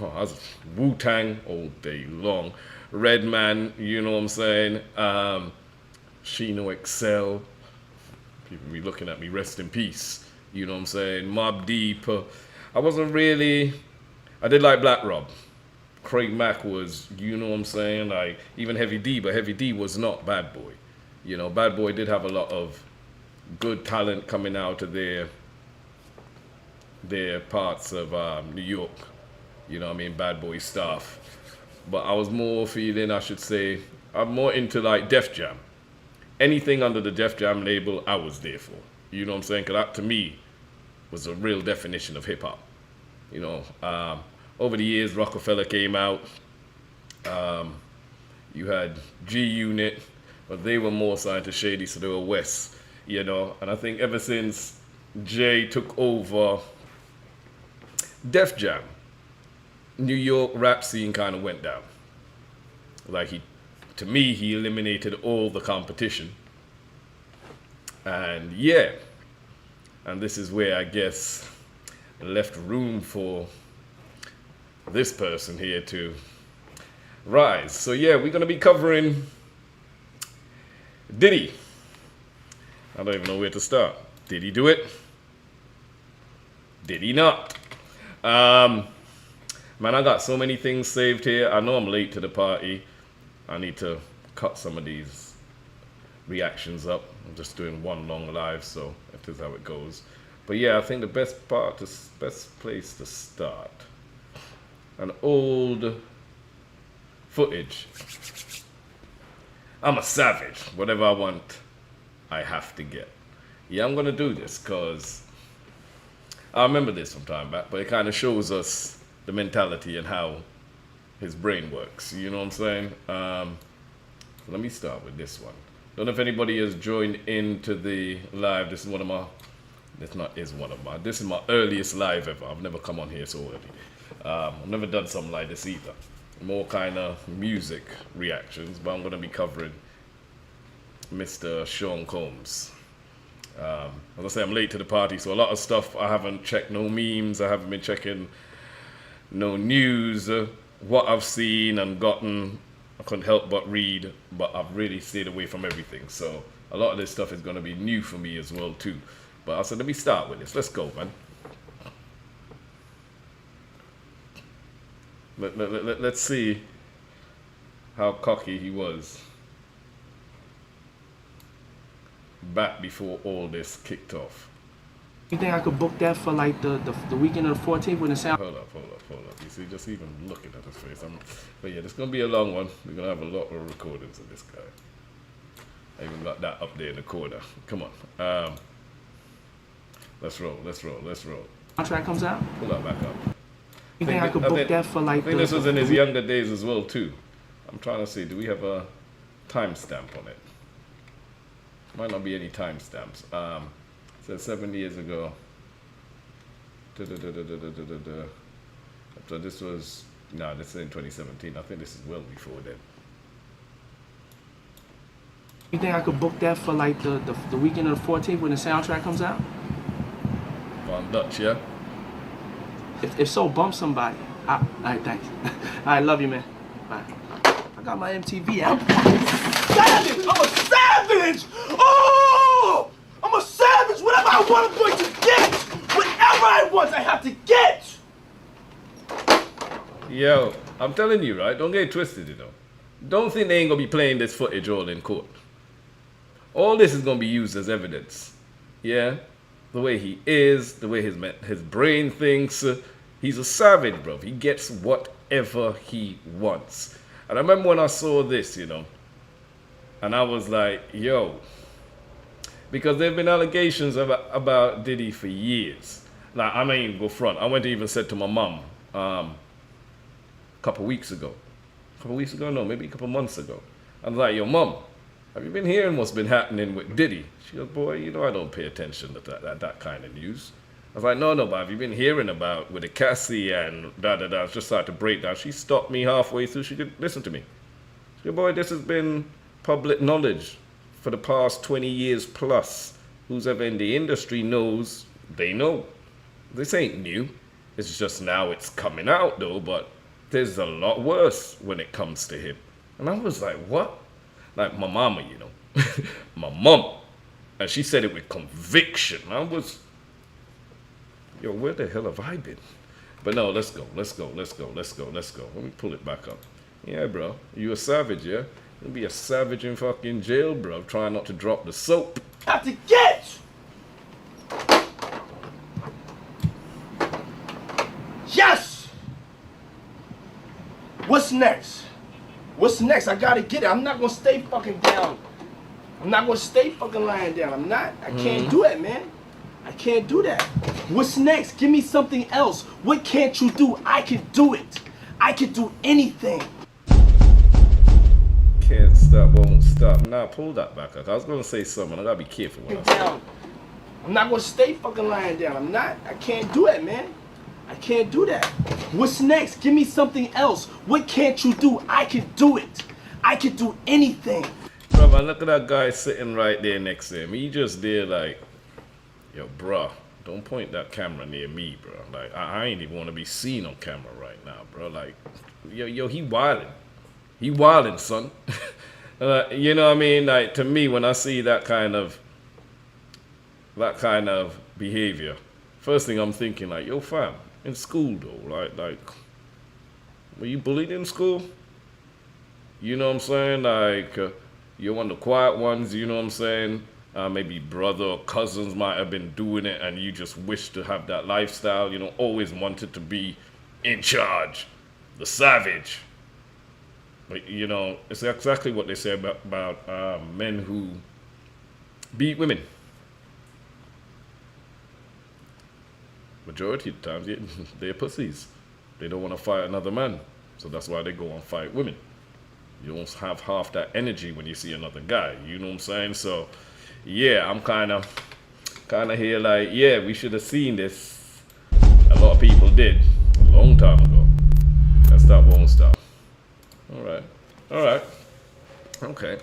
I was Wu-Tang all day long. Redman, you know what I'm saying? Shino Excel. People be looking at me, rest in peace. You know what I'm saying? Mob Deep. I wasn't really, I did like Black Rob. Craig Mack was, you know what I'm saying? Like, even Heavy D, but Heavy D was not Bad Boy. You know, Bad Boy did have a lot of good talent coming out of their parts of New York. You know what I mean? Bad Boy stuff. But I was more feeling, I should say, I'm more into like Def Jam. Anything under the Def Jam label, I was there for. You know what I'm saying? Because that, to me, was a real definition of hip hop. You know, over the years, Rockefeller came out. You had G Unit, but they were more signed to Shady, so they were West. You know, and I think ever since Jay took over Def Jam, New York rap scene kind of went down. Like to me, he eliminated all the competition. And yeah, and this is where I guess left room for this person here to rise. So yeah, we're gonna be covering Diddy. I don't even know where to start. Did he do it? Did he not? Man, I got so many things saved here. I know I'm late to the party. I need to cut some of these reactions up. I'm just doing one long live, so that is how it goes. But yeah, I think the best place to start, an old footage. I'm a savage. Whatever I want, I have to get. Yeah, I'm gonna do this because I remember this some time back, but it kind of shows us the mentality and how his brain works. You know what I'm saying? Let me start with this one. Don't know if anybody has joined into the live. This is this is my earliest live ever. I've never come on here so early. I've never done something like this either. More kind of music reactions, but I'm going to be covering Mr. Sean Combs. As I say, I'm late to the party, so a lot of stuff I haven't checked, no memes, I haven't been checking no news. What I've seen and gotten, I couldn't help but read, but I've really stayed away from everything. So a lot of this stuff is going to be new for me as well too. But I said, let me start with this. Let's go, man. Let's see how cocky he was back before all this kicked off. You think I could book that for like the weekend of the 14th when the sound? Hold up. You see, just even looking at his face. But yeah, it's gonna be a long one. We're gonna have a lot of recordings of this guy. I even got that up there in the corner. Come on. Let's roll. Contract comes out? Pull that back up. You think I could book that for like I think this was in his younger days as well too. I'm trying to see, do we have a timestamp on it? Might not be any timestamps. It says 7 years ago. So this was, no, this is in 2017. I think this is well before then. You think I could book that for like the weekend of the 14th when the soundtrack comes out? Von Dutch, yeah? If so, bump somebody. All right, thanks. All right, love you, man. Bye. I got my MTV out. Savage! I'm a savage! Oh! I'm a savage! Whatever I want, I'm going to get! Whatever I want, I have to get! Yo, I'm telling you, right? Don't get it twisted, you know. Don't think they ain't gonna be playing this footage all in court. All this is gonna be used as evidence. Yeah? The way he is, the way his brain thinks. He's a savage, bro. He gets whatever he wants. And I remember when I saw this, you know, and I was like, yo, because there have been allegations about Diddy for years. Like, I mean, go front. I went and even said to my mom a couple weeks ago. No, maybe a couple months ago. I was like, yo, mom, have you been hearing what's been happening with Diddy? She goes, boy, you know I don't pay attention to that kind of news. I was like, no, but have you been hearing about with the Cassie and da-da-da? I just started to break down. She stopped me halfway through. She could listen to me. She said, boy, this has been public knowledge for the past 20 years plus. Who's ever in the industry knows, they know. This ain't new. It's just now it's coming out though, but there's a lot worse when it comes to him. And I was like, what? Like my mama, you know, my mom. And she said it with conviction. I was, yo, where the hell have I been? But no, let's go. Let me pull it back up. Yeah, bro, you a savage, yeah? You'll be a savage in fucking jail, bro. Trying not to drop the soap. Got to get! Yes! What's next? What's next? I gotta get it. I'm not gonna stay fucking down. I'm not gonna stay fucking lying down. I'm not. I can't do that, man. I can't do that. What's next? Give me something else. What can't you do? I can do it. I can do anything. Can't stop, won't stop. Nah, pull that back up. I was gonna say something. I gotta be careful when I say it. I'm not gonna stay fucking lying down. I'm not. I can't do that, man. I can't do that. What's next? Give me something else. What can't you do? I can do it. I can do anything. Bro, man, look at that guy sitting right there next to him. He just there like, yo, bruh, don't point that camera near me, bro. Like, I ain't even want to be seen on camera right now, bro. Like, yo, he wildin'. He wildin', son. You know what I mean? Like, to me, when I see that kind of behavior, first thing I'm thinking, like, yo, fam, in school, though, like, were you bullied in school? You know what I'm saying? Like, you're one of the quiet ones, you know what I'm saying? Maybe brother or cousins might have been doing it and you just wish to have that lifestyle, you know, always wanted to be in charge, the savage. But, you know, it's exactly what they say about men who beat women. Majority of the times, they're pussies. They don't want to fight another man. So that's why they go and fight women. You don't have half that energy when you see another guy. You know what I'm saying? So, yeah, I'm kind of here like, yeah, we should have seen this. A lot of people did a long time ago. That stop won't stop. All right. Okay.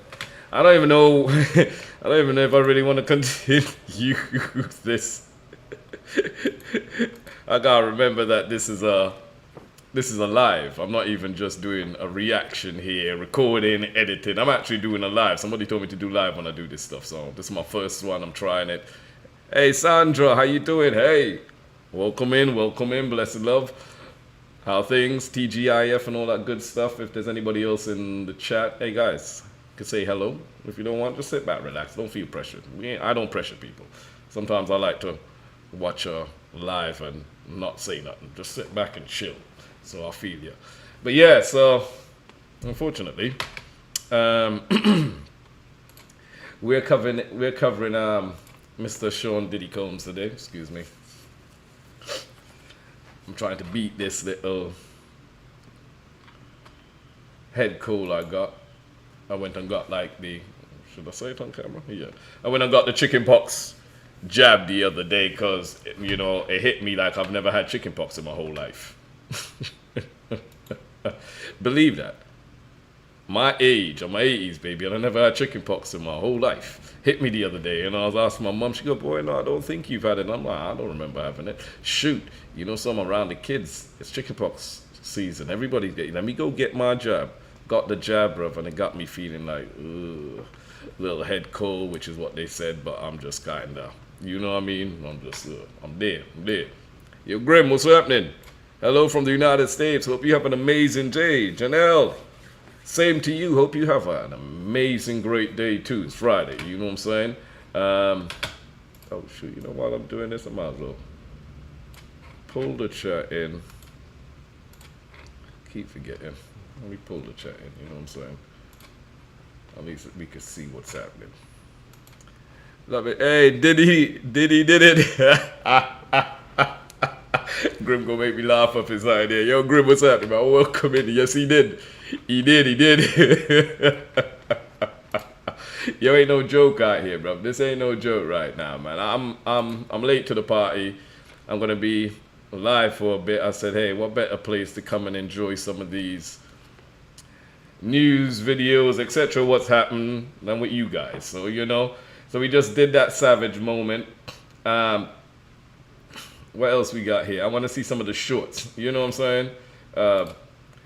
I don't even know if I really want to continue this. I gotta remember that this is a live. I'm not even just doing a reaction here, recording, editing. I'm actually doing a live. Somebody told me to do live when I do this stuff, so this is my first one. I'm trying it. Hey, Sandra, how you doing? Hey, welcome in, blessed love. How things? TGIF and all that good stuff. If there's anybody else in the chat, hey guys, you can say hello. If you don't want, just sit back, relax. Don't feel pressured. I don't pressure people. Sometimes I like to watch a live and not say nothing. Just sit back and chill. So I feel you. But yeah, so unfortunately, we're covering Mr. Sean Diddy Combs today. Excuse me. I'm trying to beat this little head cold I got. I went and got like should I say it on camera? Yeah. I went and got the chicken pox jab the other day because, you know, it hit me like I've never had chicken pox in my whole life. Believe that. My age, I'm my 80s, baby, and I never had chicken pox in my whole life. Hit me the other day, and I was asking my mom, she go, boy, no, I don't think you've had it. And I'm like, I don't remember having it. Shoot, you know, some around the kids, it's chicken pox season. Everybody's getting, let me go get my jab. Got the jab, bruv, and it got me feeling like, ugh, little head cold, which is what they said, but I'm just kind of, you know what I mean? I'm just, I'm there. Yo, Grim, what's happening? Hello from the United States. Hope you have an amazing day. Janelle, same to you. Hope you have an amazing, great day too. It's Friday, you know what I'm saying? Oh shoot, you know, while I'm doing this, I might as well pull the chat in. Keep forgetting. Let me pull the chat in, you know what I'm saying? At least we can see what's happening. Love it. Hey, Diddy did it. Grim gonna make me laugh up his idea. Yo, Grim, what's happening, man? Welcome in. Yes, he did. He did. Yo, ain't no joke out here, bro. This ain't no joke right now, man. I'm late to the party. I'm gonna be live for a bit. I said, hey, what better place to come and enjoy some of these news videos, etc. what's happened than with you guys. So, you know, so we just did that savage moment. What else we got here? I want to see some of the shorts. You know what I'm saying?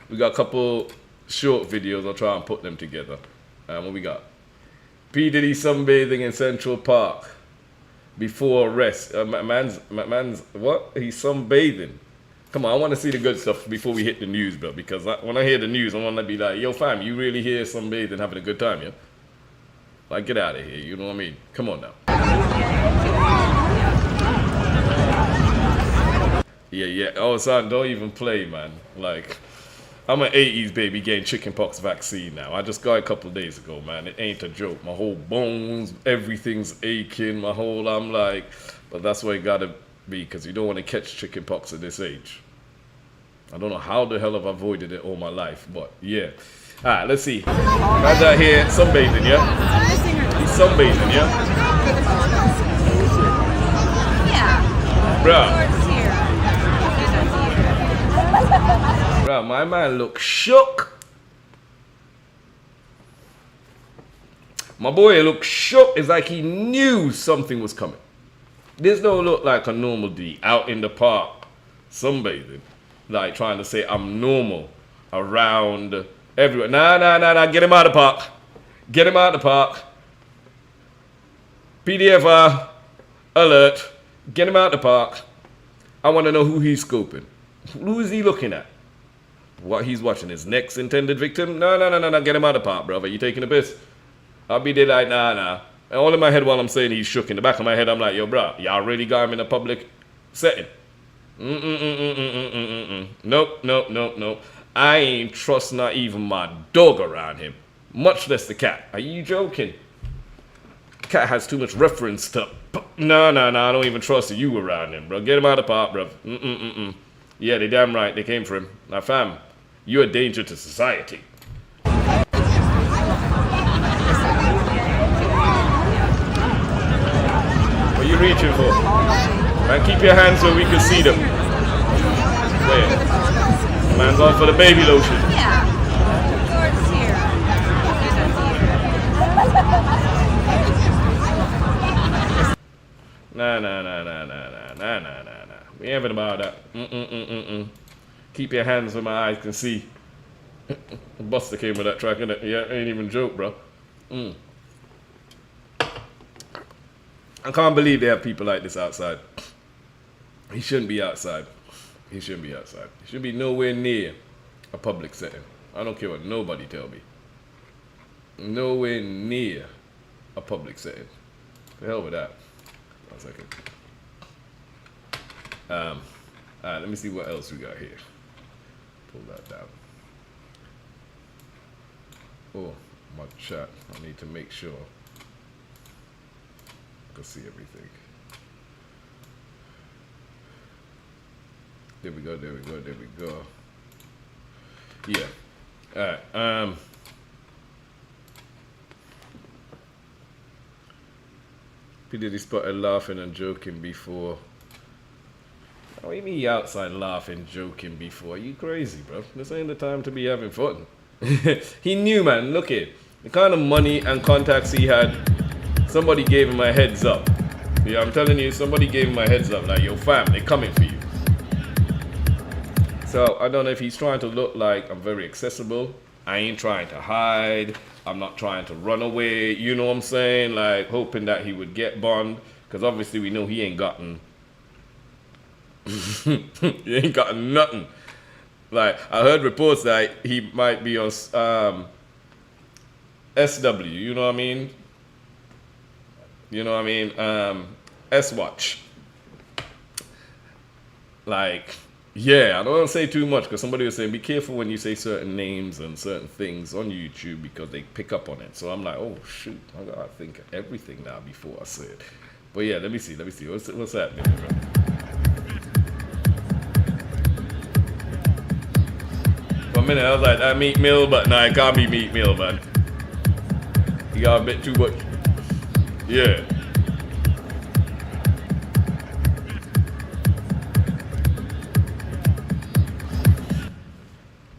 We got a couple short videos. I'll try and put them together. What we got? P. Diddy sunbathing in Central Park before arrest. Man's what? He's sunbathing. Come on, I want to see the good stuff before we hit the news, bro. Because when I hear the news, I want to be like, yo, fam, you really here sunbathing, having a good time, yeah? Like, get out of here. You know what I mean? Come on now. Yeah. Oh, son, don't even play, man. Like, I'm an 80s baby getting chickenpox vaccine now. I just got it a couple days ago, man. It ain't a joke. My whole bones, everything's aching. I'm like, but that's where it gotta be, because you don't want to catch chickenpox at this age. I don't know how the hell I've avoided it all my life, but yeah. All right, let's see. Guys out here sunbathing, yeah? He's sunbathing, yeah? Yeah. Bruh. Bruh, my man look shook. My boy look shook. It's like he knew something was coming. This don't look like a normal D out in the park sunbathing, like trying to say I'm normal around everywhere. Nah. Get him out of the park. Get him out of the park. PDFR alert. Get him out of the park. I want to know who he's scoping. Who is he looking at? What he's watching, his next intended victim? No. Get him out of the park, brother. You taking a piss? I'll be there like, nah. And all in my head while I'm saying he's shook, in the back of my head, I'm like, yo, bro, y'all really got him in a public setting? Nope. I ain't trust not even my dog around him, much less the cat. Are you joking? Cat has too much reference to, no, I don't even trust you around him, bro. Get him out of the park, bro. Yeah, they damn right, they came for him. Now, fam, you're a danger to society. What are you reaching for? Man, keep your hands where we can see them. Where? Man's on for the baby lotion. Yeah. George's here. Nah. We ain't having about that. Keep your hands where my eyes can see. Buster came with that track, innit? Yeah, ain't even a joke, bro. I can't believe they have people like this outside. He shouldn't be outside. He should be nowhere near a public setting. I don't care what nobody tell me. Nowhere near a public setting. The hell with that. 1 second. Alright, let me see what else we got here. Pull that down. Oh, my chat. I need to make sure I can see everything. There we go. Yeah. Alright, P. Diddy spotted laughing and joking before. What do you mean you outside laughing, joking before? Are you crazy, bro? This ain't the time to be having fun. He knew, man. Look at the kind of money and contacts he had. Somebody gave him a heads up. Yeah, I'm telling you, somebody gave him a heads up. Like, yo, fam, they coming for you. So, I don't know if he's trying to look like I'm very accessible. I ain't trying to hide. I'm not trying to run away. You know what I'm saying? Like, hoping that he would get bond. Because obviously we know he ain't gotten... he ain't gotten nothing. Like, I heard reports that he might be on SW. You know what I mean? S-Watch. Like... Yeah, I don't want to say too much because somebody was saying be careful when you say certain names and certain things on YouTube because they pick up on it. So I'm like, oh shoot, I gotta think of everything now before I say it. But yeah, let me see. What's happening, bro? For a minute I was like, that Meat Mill, but nah, it can't be Meat Mill, man. You got a bit too much. Yeah.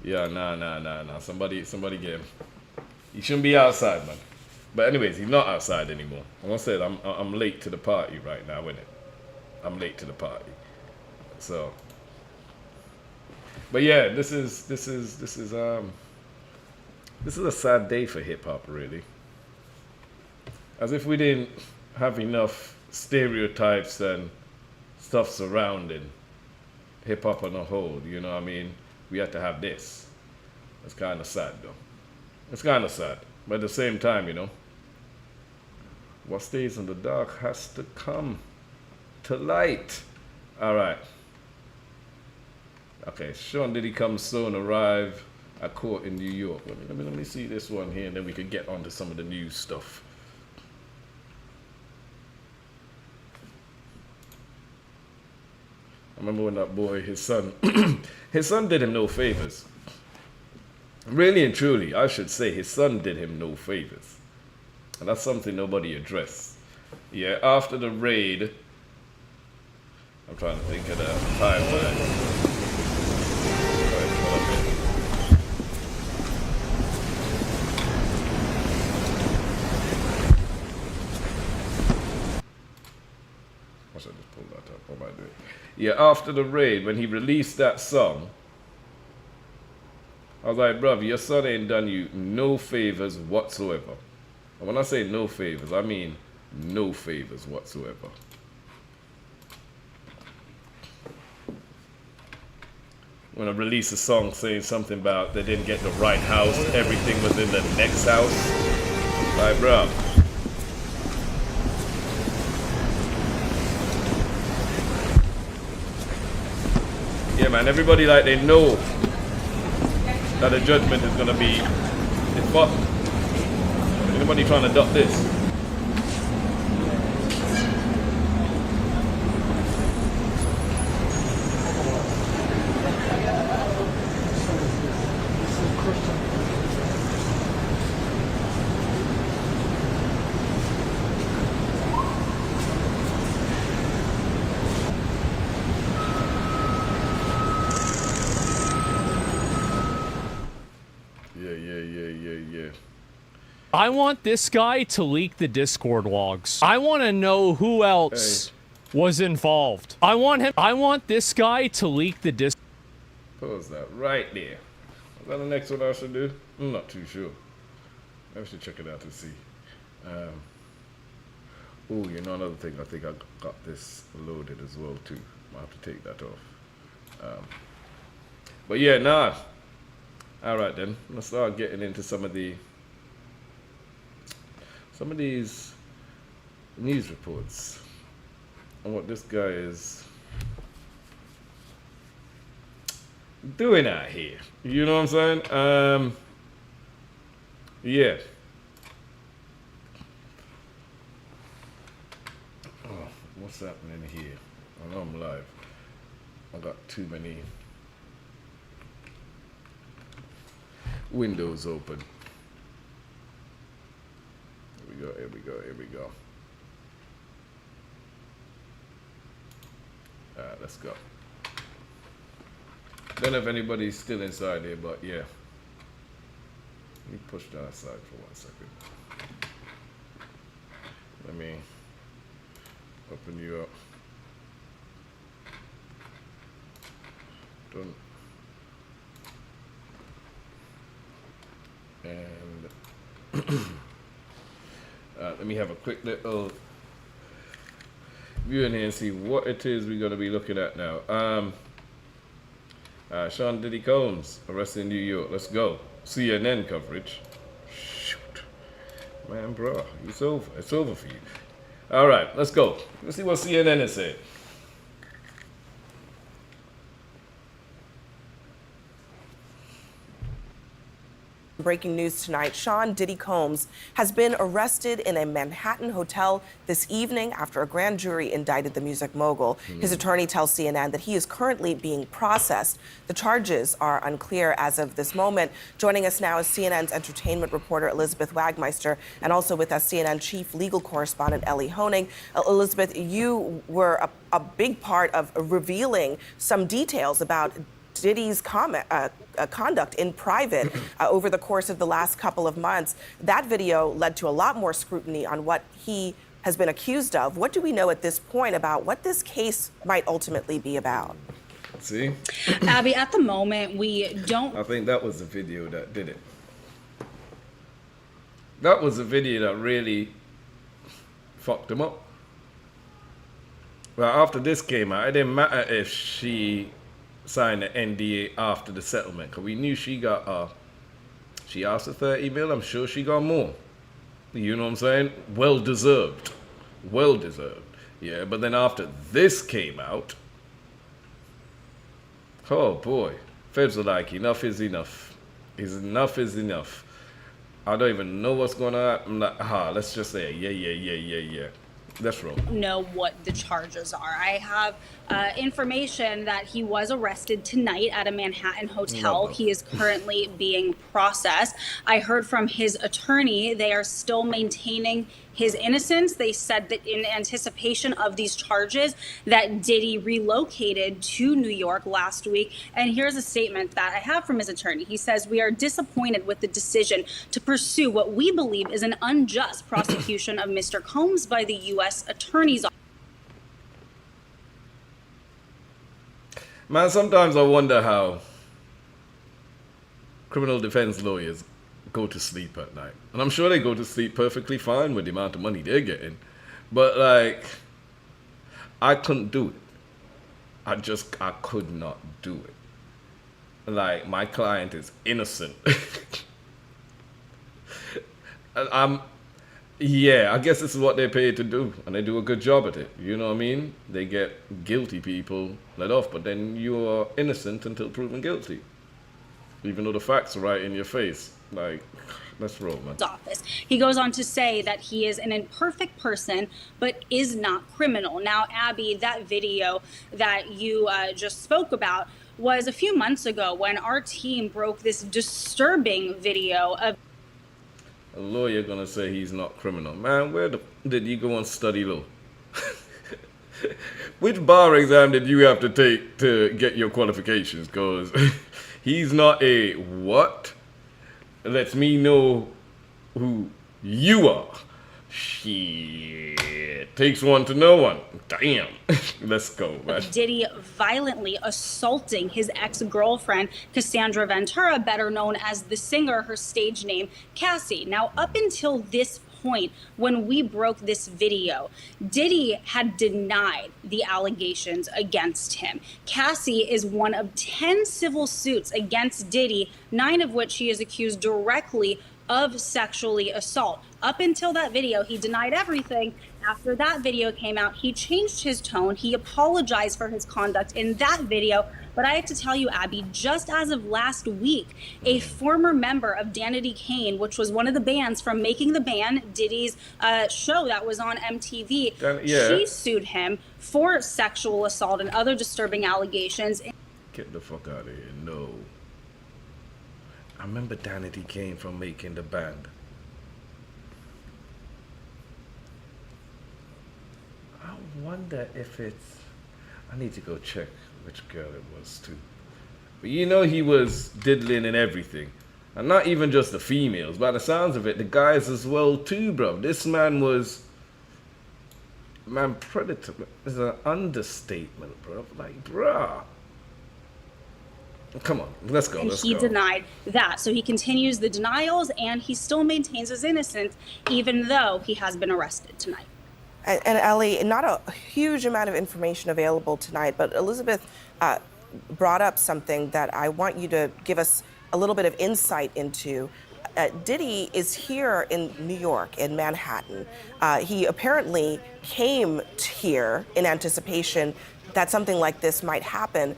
Yeah, nah. Somebody get him. He shouldn't be outside, man. But anyways, he's not outside anymore. Like I said, I'm late to the party right now, innit? I'm late to the party. So, but yeah, this is a sad day for hip hop, really. As if we didn't have enough stereotypes and stuff surrounding hip hop on a whole. You know what I mean? We had to have this. It's kind of sad, though. It's kind of sad, but at the same time, you know, what stays in the dark has to come to light. All right. Okay, Sean Diddy comes soon, arrive at court in New York. Let me see this one here, and then we can get on to some of the news stuff. I remember when that boy, his son did him no favors. Really and truly, I should say, his son did him no favors. And that's something nobody addressed. Yeah, after the raid, I'm trying to think of the timeline. I should just pull that up. What am I doing? Yeah, after the raid, when he released that song, I was like, bruv, your son ain't done you no favors whatsoever. And when I say no favors, I mean no favors whatsoever. When I released a song saying something about they didn't get the right house, everything was in the next house. Like, bruv. Yeah, man, everybody like they know that the judgment is gonna be, it's fucked. Anybody trying to duck this? Yeah. I want this guy to leak the Discord logs. I want to know who else was involved. I want this guy to leak the Pause that right there. Is that the next one I should do? I'm not too sure. I should check it out to see. Oh, you know, another thing, I think I got this loaded as well too. I'll have to take that off. But yeah, nah. All right then, let's start getting into some of these news reports and what this guy is doing out here. You know what I'm saying? Yeah. Oh, what's happening here? I know I'm live. I got too many windows open. Here we go. Alright, let's go. Don't know if anybody's still inside here, but yeah. Let me push that aside for 1 second. Let me open you up. Done. And let me have a quick little view in here and see what it is we're going to be looking at now. Sean Diddy Combs arrested in New York. Let's go. CNN coverage. Shoot. Man, bro, it's over. It's over for you. All right, let's go. Let's see what CNN is saying. Breaking news tonight, Sean Diddy Combs has been arrested in a Manhattan hotel this evening after a grand jury indicted the music mogul. His attorney tells CNN that he is currently being processed. The charges are unclear as of this moment. Joining us now is CNN's entertainment reporter Elizabeth Wagmeister, and also with us CNN chief legal correspondent Ellie Honing. Elizabeth, you were a big part of revealing some details about Diddy's conduct in private over the course of the last couple of months. That video led to a lot more scrutiny on what he has been accused of. What do we know at this point about what this case might ultimately be about? See? Abby, at the moment, we don't. I think that was the video that did it. That was the video that really fucked him up. Well, after this came out, it didn't matter if she signed the NDA after the settlement, because we knew she got, she asked for 30 mil, I'm sure she got more. You know what I'm saying? Well deserved. Well deserved. Yeah, but then after this came out, oh boy, feds were like, enough is enough. Enough is enough. I don't even know what's going on. I'm like, let's just say, yeah. That's wrong. Know what the charges are. I have information that he was arrested tonight at a Manhattan hotel. No. He is currently being processed. I heard from his attorney they are still maintaining his innocence. They said that in anticipation of these charges that Diddy relocated to New York last week. And here's a statement that I have from his attorney. He says, "We are disappointed with the decision to pursue what we believe is an unjust prosecution of Mr. Combs by the U.S. Attorney's Office." Man, sometimes I wonder how criminal defense lawyers go to sleep at night. And I'm sure they go to sleep perfectly fine with the amount of money they're getting. But, like, I couldn't do it. I could not do it. Like, my client is innocent. Yeah, I guess this is what they're paid to do, and they do a good job at it. You know what I mean? They get guilty people let off, but then you are innocent until proven guilty, even though the facts are right in your face. Like, let's roll, man. Office. He goes on to say that he is an imperfect person, but is not criminal. Now, Abby, that video that you just spoke about was a few months ago when our team broke this disturbing video of a lawyer gonna say he's not criminal. Man, where did you go and study law? Which bar exam did you have to take to get your qualifications? Because he's not a what? Lets me know who you are. Shit. Takes one to know one. Damn. Let's go, man. Diddy violently assaulting his ex-girlfriend, Cassandra Ventura, better known as the singer, her stage name, Cassie. Now, up until this point, when we broke this video, Diddy had denied the allegations against him. Cassie is one of 10 civil suits against Diddy, 9 of which he is accused directly of sexually assault. Up until that video, he denied everything. After that video came out, he changed his tone. He apologized for his conduct in that video. But I have to tell you, Abby, just as of last week, a former member of Danity Kane, which was one of the bands from Making the Band, Diddy's show that was on MTV, she sued him for sexual assault and other disturbing allegations. Get the fuck out of here. No. I remember Danity Kane from Making the Band. I wonder if it's... I need to go check which girl it was too. But you know he was diddling and everything. And not even just the females. By the sounds of it, the guys as well too, bro. This man was... Man, predator is an understatement, bro. Like, bruh. Come on, let's go. And let's he go. denied that. So he continues the denials and he still maintains his innocence, even though he has been arrested tonight. And Ellie, not a huge amount of information available tonight, but Elizabeth brought up something that I want you to give us a little bit of insight into. Diddy is here in New York, in Manhattan. He apparently came here in anticipation that something like this might happen.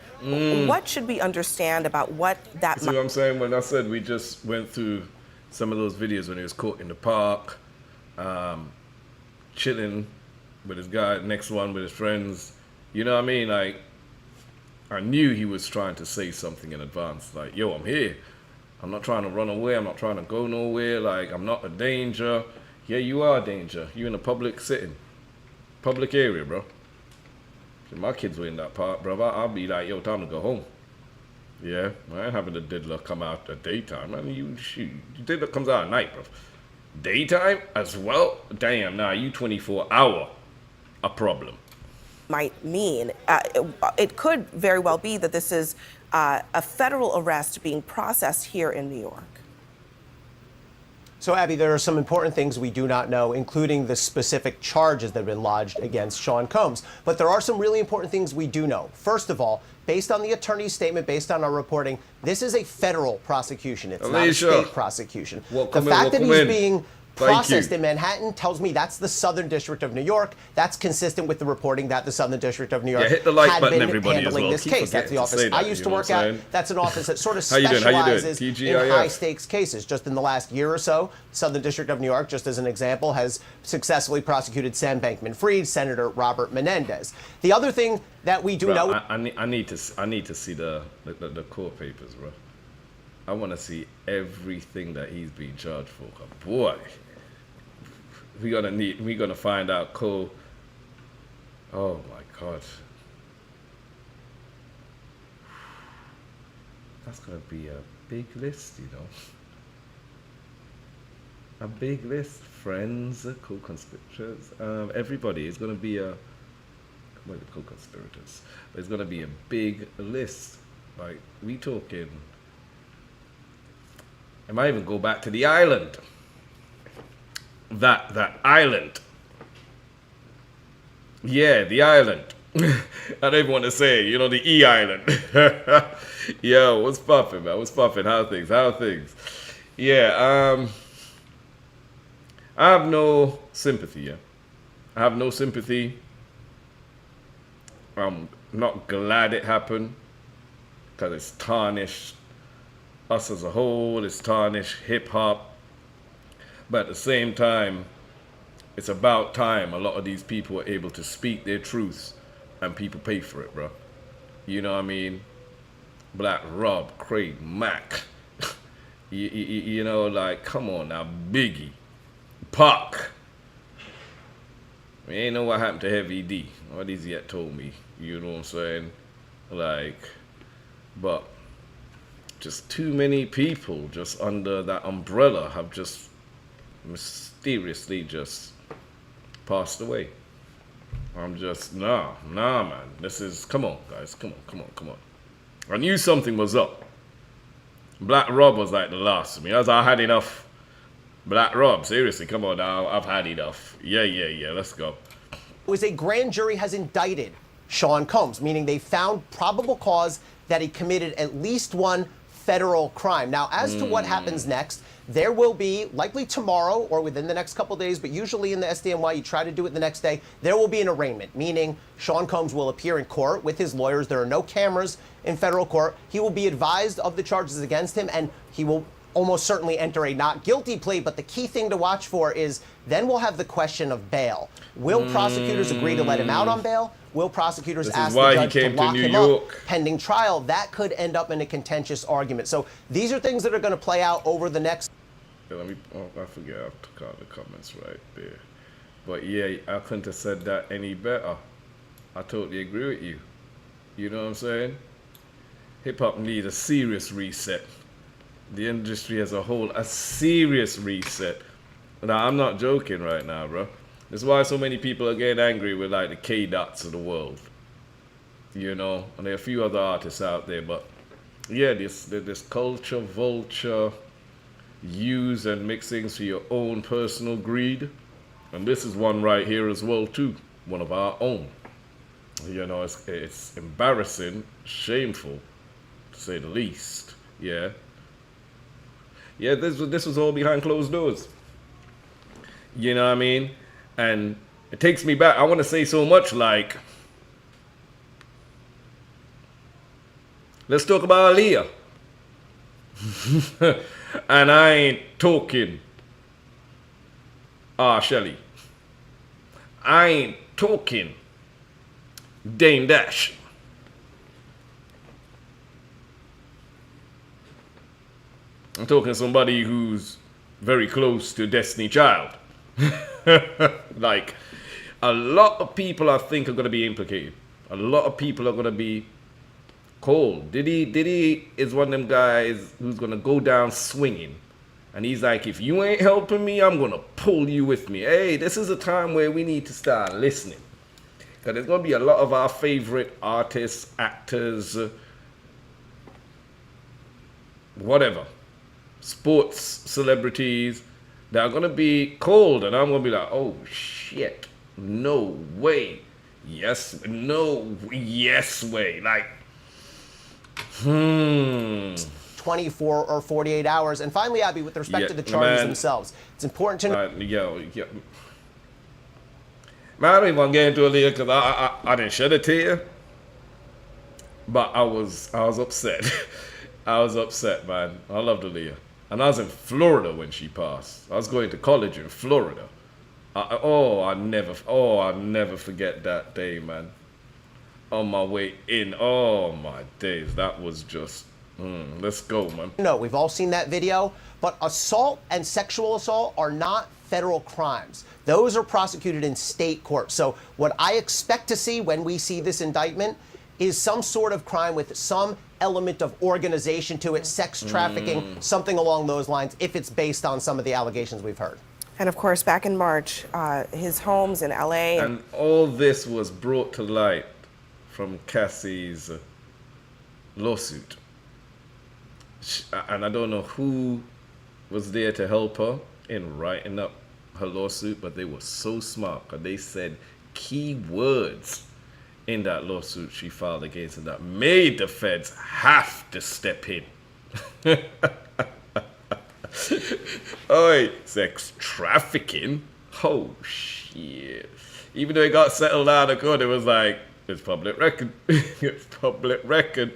What should we understand about what that See what I'm saying? When I said we just went through some of those videos when he was caught in the park, chilling with his guy, next one with his friends. You know what I mean? Like, I knew he was trying to say something in advance. Like, yo, I'm here. I'm not trying to run away. I'm not trying to go nowhere. Like, I'm not a danger. Yeah, you are a danger. You're in a public setting. Public area, bro. If my kids were in that park, bro, I'll be like, yo, time to go home. Yeah, I ain't having the diddler come out at daytime. I mean, diddler comes out at night, bro. Daytime as well? Damn, nah, you 24-hour a problem. might mean. It could very well be that this is a federal arrest being processed here in New York. So, Abby, there are some important things we do not know, including the specific charges that have been lodged against Sean Combs. But there are some really important things we do know. First of all, based on the attorney's statement, based on our reporting, this is a federal prosecution. It's not a state prosecution. The fact that he's being processed in Manhattan tells me that's the Southern District of New York. That's consistent with the reporting that the Southern District of New York hit the like had button, been everybody, handling as well. this Keep case. That's the office I used to work at. That's an office that sort of How you doing? specializes in TGIF. high-stakes cases. Just in the last year or so, Southern District of New York, just as an example, has successfully prosecuted Sam Bankman-Fried, Senator Robert Menendez. The other thing that we do know... I need to see the court papers, bro. I want to see everything that he's being charged for. Boy, we're gonna find out. Oh my God, that's gonna be a big list, you know. A big list. Friends, co-conspirators, everybody is gonna be a co-conspirators. There's gonna be a big list. Like, we talking. I might even go back to the island. That island. Yeah, the island. I don't even want to say, you know, the E Island. Yo, what's poppin', man? What's poppin'? How things? Yeah, I have no sympathy, yeah. I have no sympathy. I'm not glad it happened, because it's tarnished us as a whole, it's tarnished hip-hop. But at the same time, it's about time a lot of these people are able to speak their truths and people pay for it, bro. You know what I mean? Black Rob, Craig, Mac. you know, like, come on now, Biggie, Pac. We ain't know what happened to Heavy D. What he's yet told me. You know what I'm saying? Like, but just too many people just under that umbrella have just mysteriously just passed away. I'm just, nah, man. This is, come on, guys. Come on. I knew something was up. Black Rob was like the last of me. I had enough. Black Rob, seriously, come on now. I've had enough. Yeah, let's go. It was a grand jury has indicted Sean Combs, meaning they found probable cause that he committed at least one federal crime. Now, as to what happens next, there will be, likely tomorrow or within the next couple days, but usually in the SDNY, you try to do it the next day, there will be an arraignment, meaning Sean Combs will appear in court with his lawyers. There are no cameras in federal court. He will be advised of the charges against him, and he will almost certainly enter a not guilty plea. But the key thing to watch for is then we'll have the question of bail. Will prosecutors agree to let him out on bail? Will prosecutors ask the judge to lock him up pending trial? That could end up in a contentious argument. So these are things that are going to play out over the next... I forget, I took out the comments right there. But yeah, I couldn't have said that any better. I totally agree with you. You know what I'm saying? Hip-hop needs a serious reset. The industry as a whole, a serious reset. Now, I'm not joking right now, bro. That's why so many people are getting angry with, like, the K-Dots of the world. You know? And there are a few other artists out there, but yeah, this culture vulture, use and mix things for your own personal greed. And this is one right here as well, too. One of our own. You know, it's embarrassing, shameful, to say the least. Yeah. Yeah, this was all behind closed doors. You know what I mean? And it takes me back. I want to say so much like, let's talk about Aaliyah. And I ain't talking Shelly. I ain't talking Dame Dash. I'm talking somebody who's very close to Destiny Child. Like, a lot of people I think are going to be implicated. A lot of people are going to be called. Diddy is one of them guys who's going to go down swinging. And he's like, if you ain't helping me, I'm going to pull you with me. Hey, this is a time where we need to start listening. Because there's going to be a lot of our favorite artists, actors, whatever, sports celebrities that are going to be called. And I'm going to be like, oh, shit. No way. Yes. No. Yes way. Like, 24 or 48 hours. And finally, Abby, with respect to the charges themselves, it's important to know. Man, I don't even want to get into it here because I didn't shed it to you. But I was upset. I was upset, man. I loved Aaliyah. And I was in Florida when she passed. I was going to college in Florida. I'll never forget that day, man. On my way in. Oh, my days. That was just, let's go, man. No, we've all seen that video. But assault and sexual assault are not federal crimes. Those are prosecuted in state court. So what I expect to see when we see this indictment is some sort of crime with some element of organization to it, sex trafficking, something along those lines, if it's based on some of the allegations we've heard. And of course, back in March, his homes in LA. And all this was brought to light from Cassie's lawsuit. And I don't know who was there to help her in writing up her lawsuit, but they were so smart because they said key words in that lawsuit she filed against him that made the feds have to step in. Oi, sex trafficking? Oh, shit. Even though it got settled out of court, it was like, it's public record. It's public record.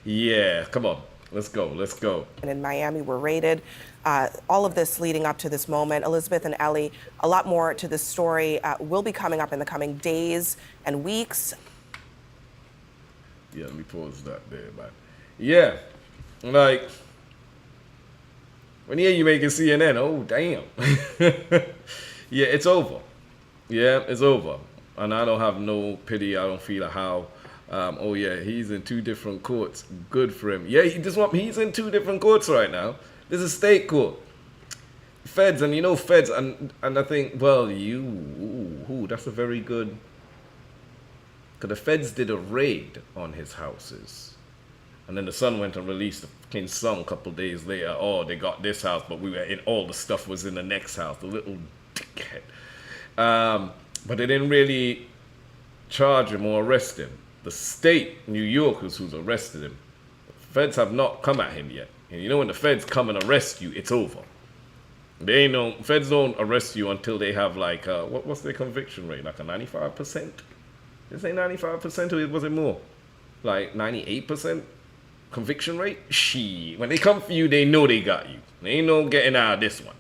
Yeah, come on. Let's go. Let's go. And in Miami were raided. All of this leading up to this moment. Elizabeth and Ellie, a lot more to this story will be coming up in the coming days and weeks. Yeah, let me pause that there, man. Yeah, like, when you making CNN, oh, damn. Yeah, it's over. Yeah, it's over. And I don't have no pity. I don't feel how, oh, yeah, he's in 2 different courts. Good for him. Yeah, he's in 2 different courts right now. This is state court. Feds, and you know feds, and I think, well, that's a very good... Because the feds did a raid on his houses. And then the Sun went and released the fucking song a couple days later. Oh, they got this house, but we were in, all the stuff was in the next house. The little dickhead. But they didn't really charge him or arrest him. The state, New York, is who's arrested him. The feds have not come at him yet. And you know when the feds come and arrest you, it's over. They ain't no, feds don't arrest you until they have like, what's their conviction rate? Like a 95%? Is it 95% or was it more? Like 98% conviction rate? Shit. When they come for you, they know they got you. They ain't no getting out of this one.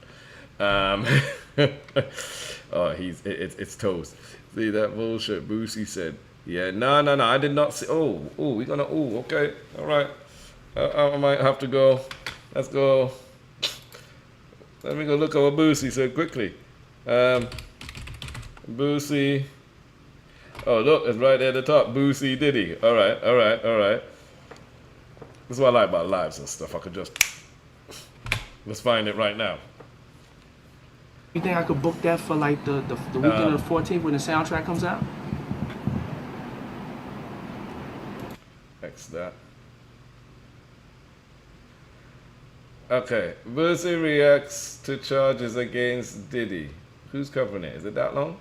Oh, it's toast. See that bullshit Boosie said. Yeah, no, I did not see. Okay, all right. I might have to go. Let's go. Let me go look at what Boosie said quickly. Boosie. Oh, look, it's right there at the top. Boosie Diddy. All right. This is what I like about lives and stuff. I could just... Let's find it right now. You think I could book that for like the weekend of the 14th when the soundtrack comes out? X that. Okay. Boosie reacts to charges against Diddy. Who's covering it? Is it that long?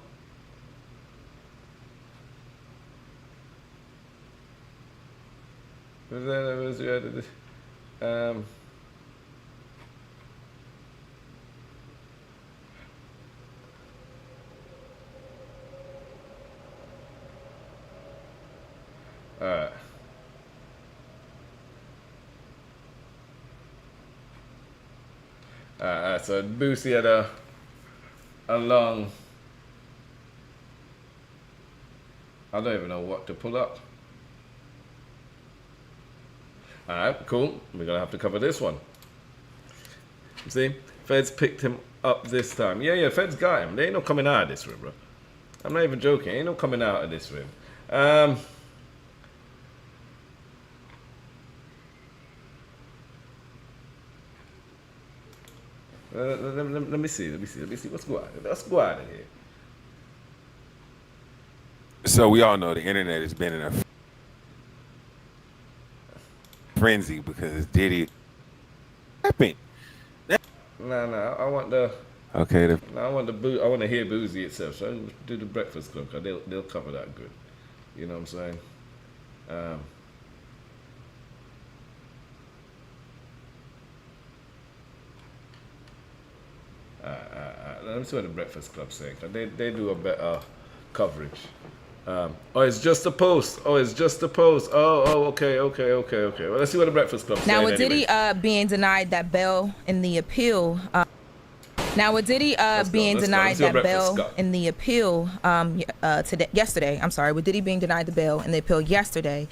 Alright. So Boosie had a long... I don't even know what to pull up. Alright, cool. We're gonna have to cover this one. See? Feds picked him up this time. Yeah, Feds got him. They ain't no coming out of this room, bro. I'm not even joking. Ain't no coming out of this room. Let me see. Let's go out of here. So we all know the internet has been in a frenzy because Diddy happened. Nah, I want the. Okay, I want I want to hear Boozy itself. So I'll do the Breakfast Club because they'll cover that good. You know what I'm saying? Let me see what the Breakfast Club saying. Cause they do a better coverage. Oh, it's just a post. Oh, it's just a post. Oh, okay. Well, let's see what the Breakfast Club saying. Now, with anyway. Diddy being denied that bail in the appeal. Now, with Diddy being denied that bail in the appeal yesterday, with Diddy being denied the bail in the appeal yesterday,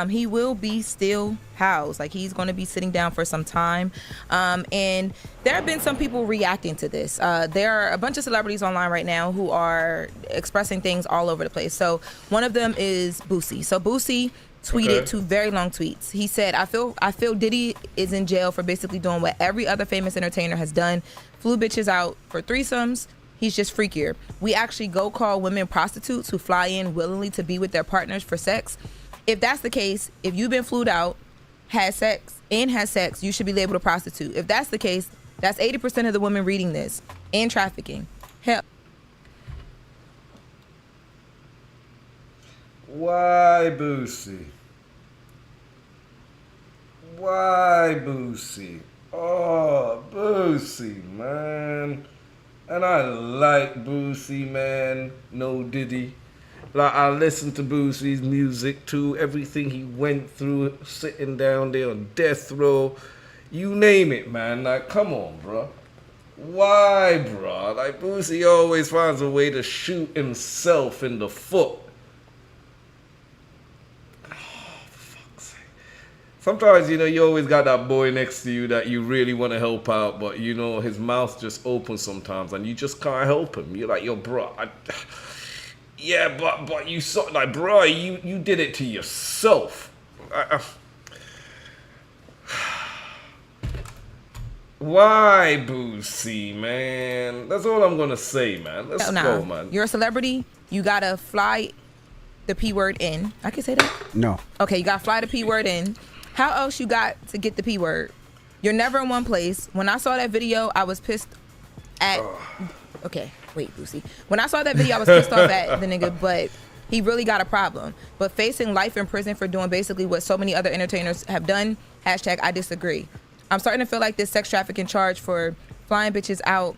he will be still housed. Like, he's going to be sitting down for some time. And there have been some people reacting to this. There are a bunch of celebrities online right now who are expressing things all over the place. So one of them is Boosie. So Boosie tweeted two very long tweets. He said, I feel Diddy is in jail for basically doing what every other famous entertainer has done. Flew bitches out for threesomes. He's just freakier. We actually go call women prostitutes who fly in willingly to be with their partners for sex. If that's the case, if you've been flued out, had sex, you should be labeled a prostitute. If that's the case, that's 80% of the women reading this and trafficking. Hell. Why Boosie? Why Boosie? Oh, Boosie, man. And I like Boosie, man. No Diddy. Like, I listen to Boosie's music too. Everything he went through, sitting down there on death row. You name it, man. Like, come on, bro. Why, bro? Like, Boosie always finds a way to shoot himself in the foot. Sometimes, you know, you always got that boy next to you that you really want to help out, but, you know, his mouth just opens sometimes and you just can't help him. You're like, yo, bro, yeah, but you saw, like, bro, you did it to yourself. Why, Boosie, man? That's all I'm going to say, man. Let's go, man. You're a celebrity. You got to fly the P word in. I can say that? No. Okay, you got to fly the P word in. How else you got to get the P word? You're never in one place. When I saw that video, I was pissed at... Okay, wait, Boosie. When I saw that video, I was pissed off at the nigga, but he really got a problem. But facing life in prison for doing basically what so many other entertainers have done, hashtag I disagree. I'm starting to feel like this sex trafficking charge for flying bitches out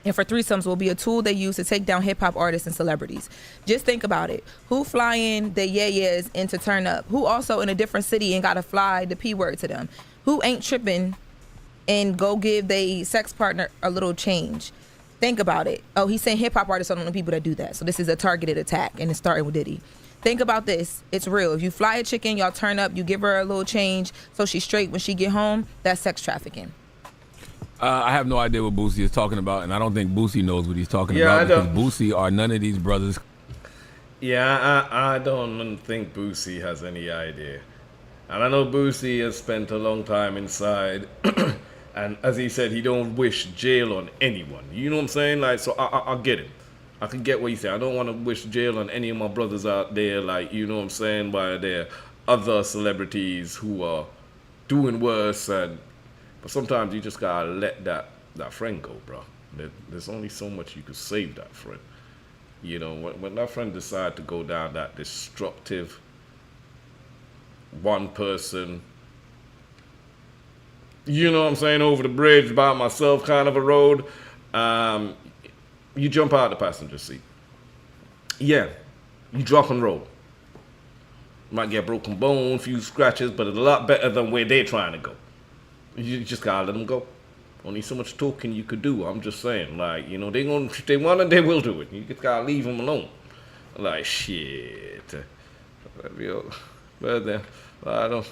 and for threesomes will be a tool they use to take down hip-hop artists and celebrities. Just think about it. Who flying the yeah-yeahs in to turn up? Who also in a different city and got to fly the P word to them? Who ain't tripping and go give they sex partner a little change? Think about it. Oh, he's saying hip-hop artists are the only people that do that. So this is a targeted attack, and it's starting with Diddy. Think about this. It's real. If you fly a chicken, y'all turn up, you give her a little change so she's straight when she get home, that's sex trafficking. I have no idea what Boosie is talking about, and I don't think Boosie knows what he's talking about because Boosie are none of these brothers. Yeah, I don't think Boosie has any idea. And I know Boosie has spent a long time inside, and as he said, he don't wish jail on anyone. You know what I'm saying? Like, so I get it. I can get what you say. I don't want to wish jail on any of my brothers out there, like, you know what I'm saying, by their other celebrities who are doing worse. But sometimes you just gotta let that friend go, bro. There's only so much you could save that friend. You know, when that friend decide to go down that destructive, one person, you know what I'm saying, over the bridge by myself kind of a road, you jump out the passenger seat. Yeah, you drop and roll. Might get a broken bone, few scratches, but it's a lot better than where they're trying to go. You just gotta let them go. Only so much talking you could do. I'm just saying, like, you know, if they want it, they will do it. You just gotta leave them alone. Like, shit. But then, I don't.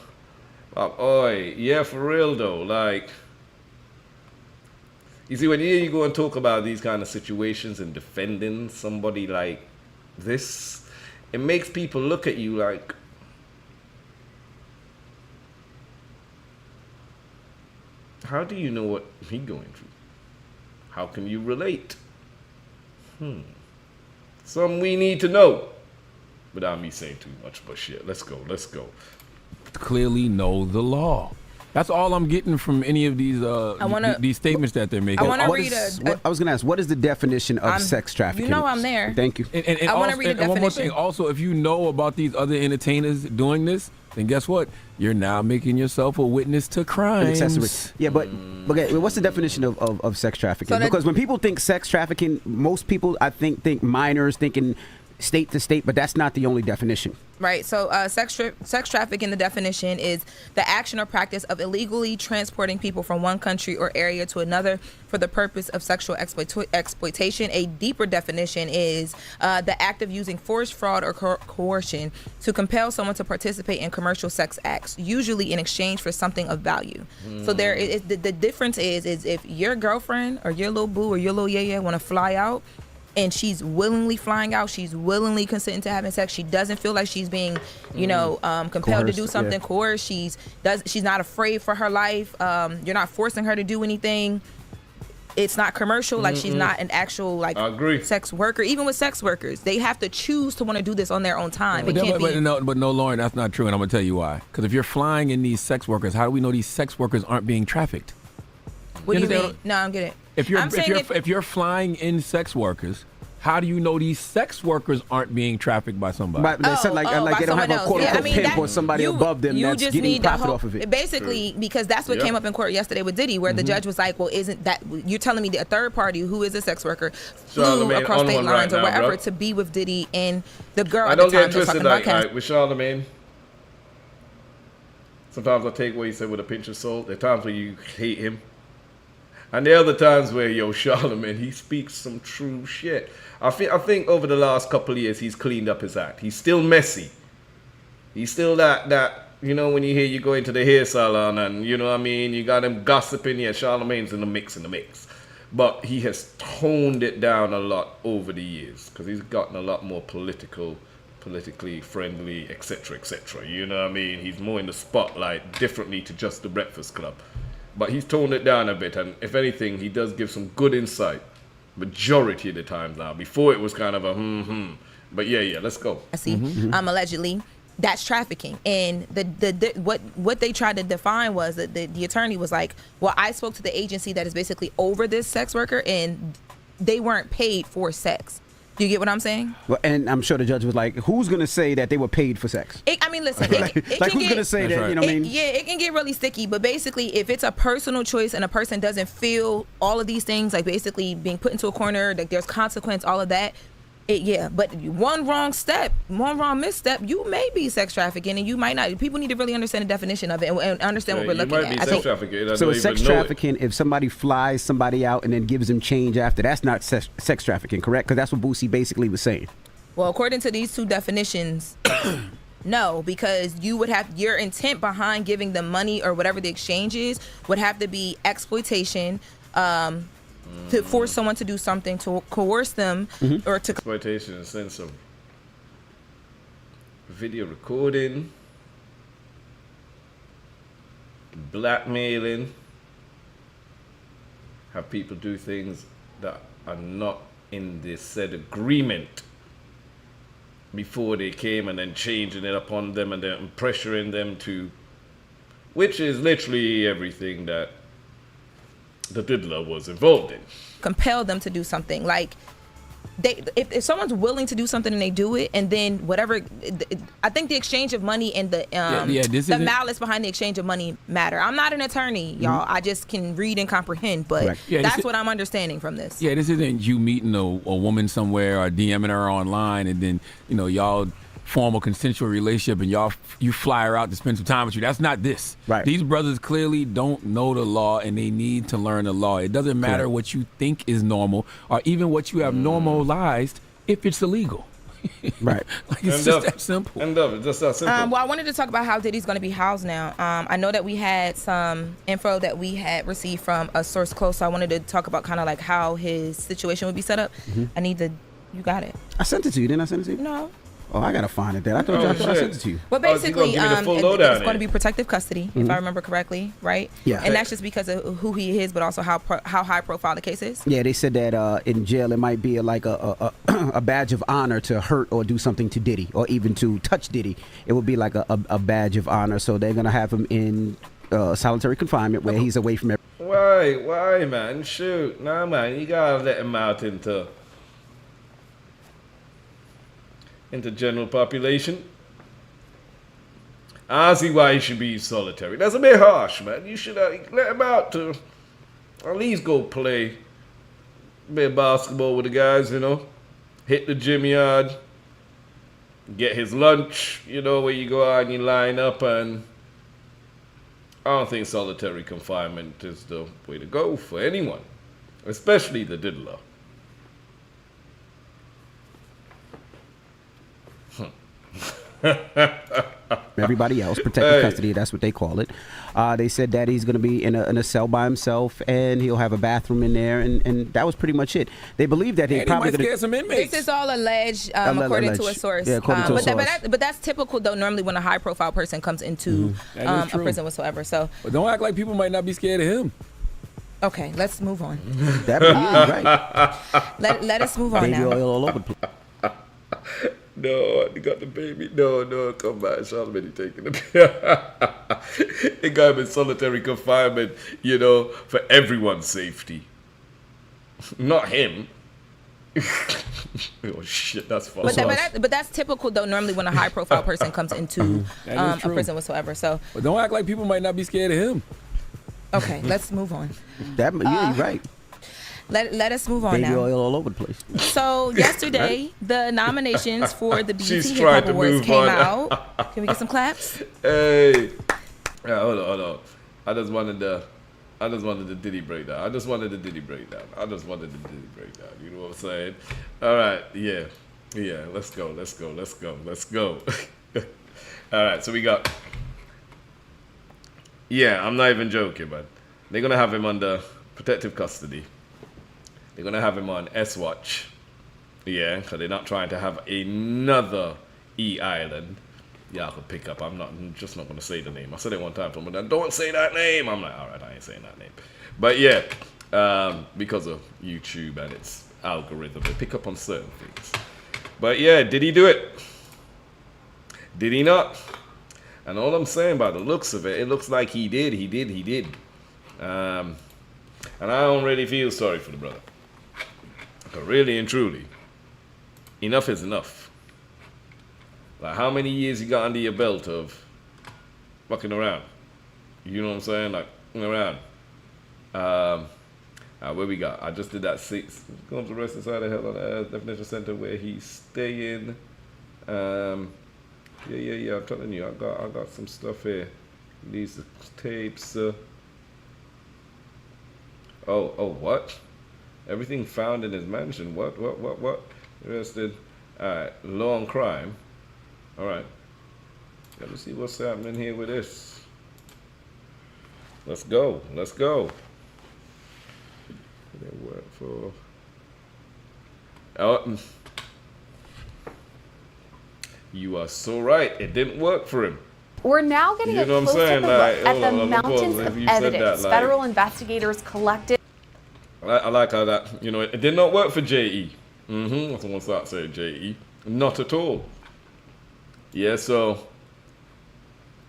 Oi, yeah, for real though. Like, you see, when you go and talk about these kind of situations and defending somebody like this, it makes people look at you like, how do you know what he's going through? How can you relate? Something we need to know. without me saying too much. But shit, let's go. Clearly know the law. That's all I'm getting from any of these these statements that they're making. I want to read I was going to ask, what is the definition of sex trafficking? You know I'm there. Thank you. And I want to read a definition. One more thing. Also, if you know about these other entertainers doing this, then guess what? You're now making yourself a witness to crimes. Accessory. Yeah, but okay, what's the definition of sex trafficking? Because when people think sex trafficking, most people, I think minors, thinking state to state, but that's not the only definition. Right. So sex trafficking, the definition is the action or practice of illegally transporting people from one country or area to another for the purpose of sexual exploitation. A deeper definition is the act of using force, fraud, or coercion to compel someone to participate in commercial sex acts, usually in exchange for something of value. So there is the difference is if your girlfriend or your little boo or your little yaya want to fly out, and she's willingly flying out, she's willingly consenting to having sex, she doesn't feel like she's being, compelled to do something, coerced, she's not afraid for her life, you're not forcing her to do anything, it's not commercial, like she's not an actual sex worker. Even with sex workers, they have to choose to want to do this on their own time. But no, Lauren, that's not true, and I'm gonna tell you why. Because if you're flying in these sex workers, how do we know these sex workers aren't being trafficked? What do you mean? No, I'm getting it. If you're flying in sex workers, how do you know these sex workers aren't being trafficked by somebody? But they said like they don't have a quote-unquote pimp or somebody above them that's getting profit off of it. Basically, because that's what came up in court yesterday with Diddy, where the judge was like, well, isn't that, you're telling me that a third party who is a sex worker flew across state lines or wherever to be with Diddy and the girl at the time that's talking about Cass. With Charlamagne, sometimes I take what he said with a pinch of salt. There are times where you hate him. And the other times where, Charlamagne, he speaks some true shit. I think over the last couple of years, he's cleaned up his act. He's still messy. He's still that when you go into the hair salon and, you got them gossiping, Charlamagne's in the mix. But he has toned it down a lot over the years because he's gotten a lot more politically friendly, etc., etc. He's more in the spotlight differently to just the Breakfast Club. But he's toned it down a bit, and if anything, he does give some good insight. Majority of the time now. Before it was kind of a But yeah, let's go. I see. Allegedly, that's trafficking, and what they tried to define was that the attorney was like, well, I spoke to the agency that is basically over this sex worker, and they weren't paid for sex. Do you get what I'm saying? Well, and I'm sure the judge was like, who's going to say that they were paid for sex? Listen, who's going to say that, Yeah, it can get really sticky, but basically, if it's a personal choice and a person doesn't feel all of these things, like basically being put into a corner, like there's consequence, all of that, but one wrong step, one wrong misstep, you may be sex trafficking, and you might not. People need to really understand the definition of it and understand what we're looking at. Sex trafficking. So it's sex trafficking if somebody flies somebody out and then gives them change after. That's not sex trafficking, correct? Because that's what Boosie basically was saying. Well, according to these two definitions, no, because you would have your intent behind giving them money or whatever the exchange is would have to be exploitation. To force someone to do something, to coerce them, or to exploitation in the sense of video recording, blackmailing, have people do things that are not in this said agreement before they came, and then changing it upon them and then pressuring them to, which is literally everything that the diddler was involved in. Compel them to do something. Like, if someone's willing to do something and they do it, and then whatever, I think the exchange of money and the malice behind the exchange of money matter. I'm not an attorney, y'all. I just can read and comprehend, but that's what I'm understanding from this. Yeah, this isn't you meeting a woman somewhere or DMing her online, and then y'all form a consensual relationship and you fly her out to spend some time with you. That's not this. Right. These brothers clearly don't know the law, and they need to learn the law. It doesn't matter what you think is normal or even what you have normalized if it's illegal. Right. It's just that simple. Just that simple. Well, I wanted to talk about how Diddy's going to be housed now. I know that we had some info that we had received from a source close, so I wanted to talk about kind of like how his situation would be set up. You got it. I sent it to you. Didn't I send it to you? No. Oh, I gotta find it. Then I thought I sent it to you. Well, basically, it's going to be protective custody, if I remember correctly, right? Yeah. And that's just because of who he is, but also how high profile the case is. Yeah, they said that in jail it might be like a badge of honor to hurt or do something to Diddy, or even to touch Diddy. It would be like a badge of honor. So they're gonna have him in solitary confinement where he's away from everyone. Why, man? Shoot, nah, man, you gotta let him out into general population. I see why he should be solitary. That's a bit harsh, man. You should let him out to at least go play a bit of basketball with the guys, you know. Hit the gym yard. Get his lunch, you know, where you go out and you line up. And I don't think solitary confinement is the way to go for anyone, especially the diddler. Everybody else, protective custody, that's what they call it. They said that he's going to be in a cell by himself, and he'll have a bathroom in there, and that was pretty much it. They believe that they probably might scare some inmates. This is all alleged, according to a source. Yeah, according to a source. But that's typical, though, normally when a high-profile person comes into a prison whatsoever. So, but don't act like people might not be scared of him. Okay, let's move on. Right. Let us move on Baby now. oil all over the place. No, you got the baby. No, come back. Charlemagne taking the baby. They got him in solitary confinement, you know, for everyone's safety. Not him. Oh, shit, that's false. But that's typical, though, normally when a high-profile person comes into a prison whatsoever. So, but don't act like people might not be scared of him. Okay, let's move on. You're right. Let us move on Baby now. oil all over the place. So yesterday, the nominations for the BET She's Hip trying Hop to Awards move came on. out. Can we get some claps? Hey, yeah, hold on. I just wanted the Diddy breakdown. I just wanted the Diddy breakdown. You know what I'm saying? All right, yeah. Let's go. All right, so we got. Yeah, I'm not even joking, man. They're gonna have him under protective custody. They're gonna have him on S-Watch. Yeah, because they're not trying to have another E-Island. Yeah, I could pick up. I'm just not gonna say the name. I said it one time to him, but don't say that name. I'm like, all right, I ain't saying that name. But yeah, because of YouTube and its algorithm, they pick up on certain things. But yeah, did he do it? Did he not? And all I'm saying by the looks of it, it looks like he did. And I don't really feel sorry for the brother. But really and truly, enough is enough. Like, how many years you got under your belt of fucking around? You know what I'm saying? Like, fucking around. Where we got? I just did that 6. Going to rest inside the hell on the definition center where he's staying. Yeah. I'm telling you, I got some stuff here. These tapes. Oh, what? Everything found in his mansion. What? Arrested. Alright, law and crime. Alright. Let me see what's happening here with this. Let's go. They work for. Oh, you are so right. It didn't work for him. We're now getting a closer look at the mountains of evidence federal investigators collected. I like how that, you know, it did not work for J.E. Someone start saying J.E. Not at all. Yeah, so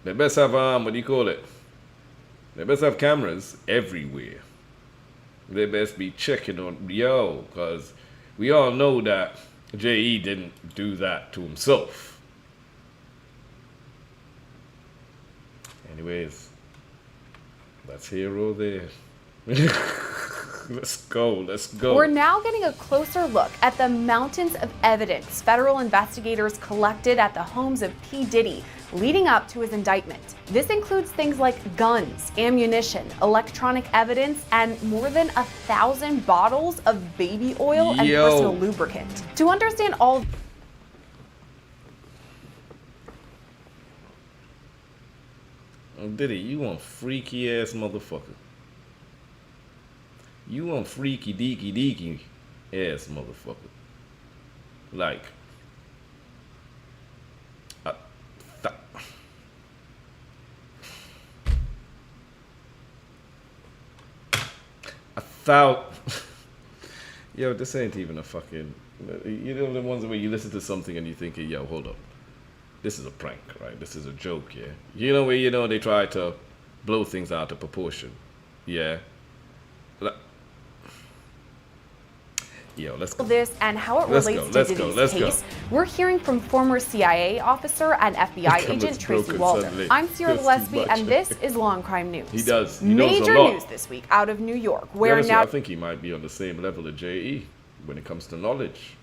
they best have, what do you call it? They best have cameras everywhere. They best be checking on, because we all know that J.E. didn't do that to himself. Anyways, that's here or there. Let's go. We're now getting a closer look at the mountains of evidence federal investigators collected at the homes of P. Diddy leading up to his indictment. This includes things like guns, ammunition, electronic evidence, and more than 1,000 bottles of baby oil and personal lubricant. To understand all Diddy, you want freaky ass motherfucker. You want freaky deaky ass motherfucker. Like, Yo, this ain't even a fucking... You know the ones where you listen to something and you think, yo, hold up. This is a prank, right? This is a joke, yeah? You know where, you know, they try to blow things out of proportion. Yeah? Yo, let's go. This and how it relates to Diddy's case. We're hearing from former CIA officer and FBI agent Tracy Walter. I'm Sierra Gillespie, and this is Law and Crime News. He does. He Major knows a lot. News this week out of New York, where now I think he might be on the same level as J.E. when it comes to knowledge.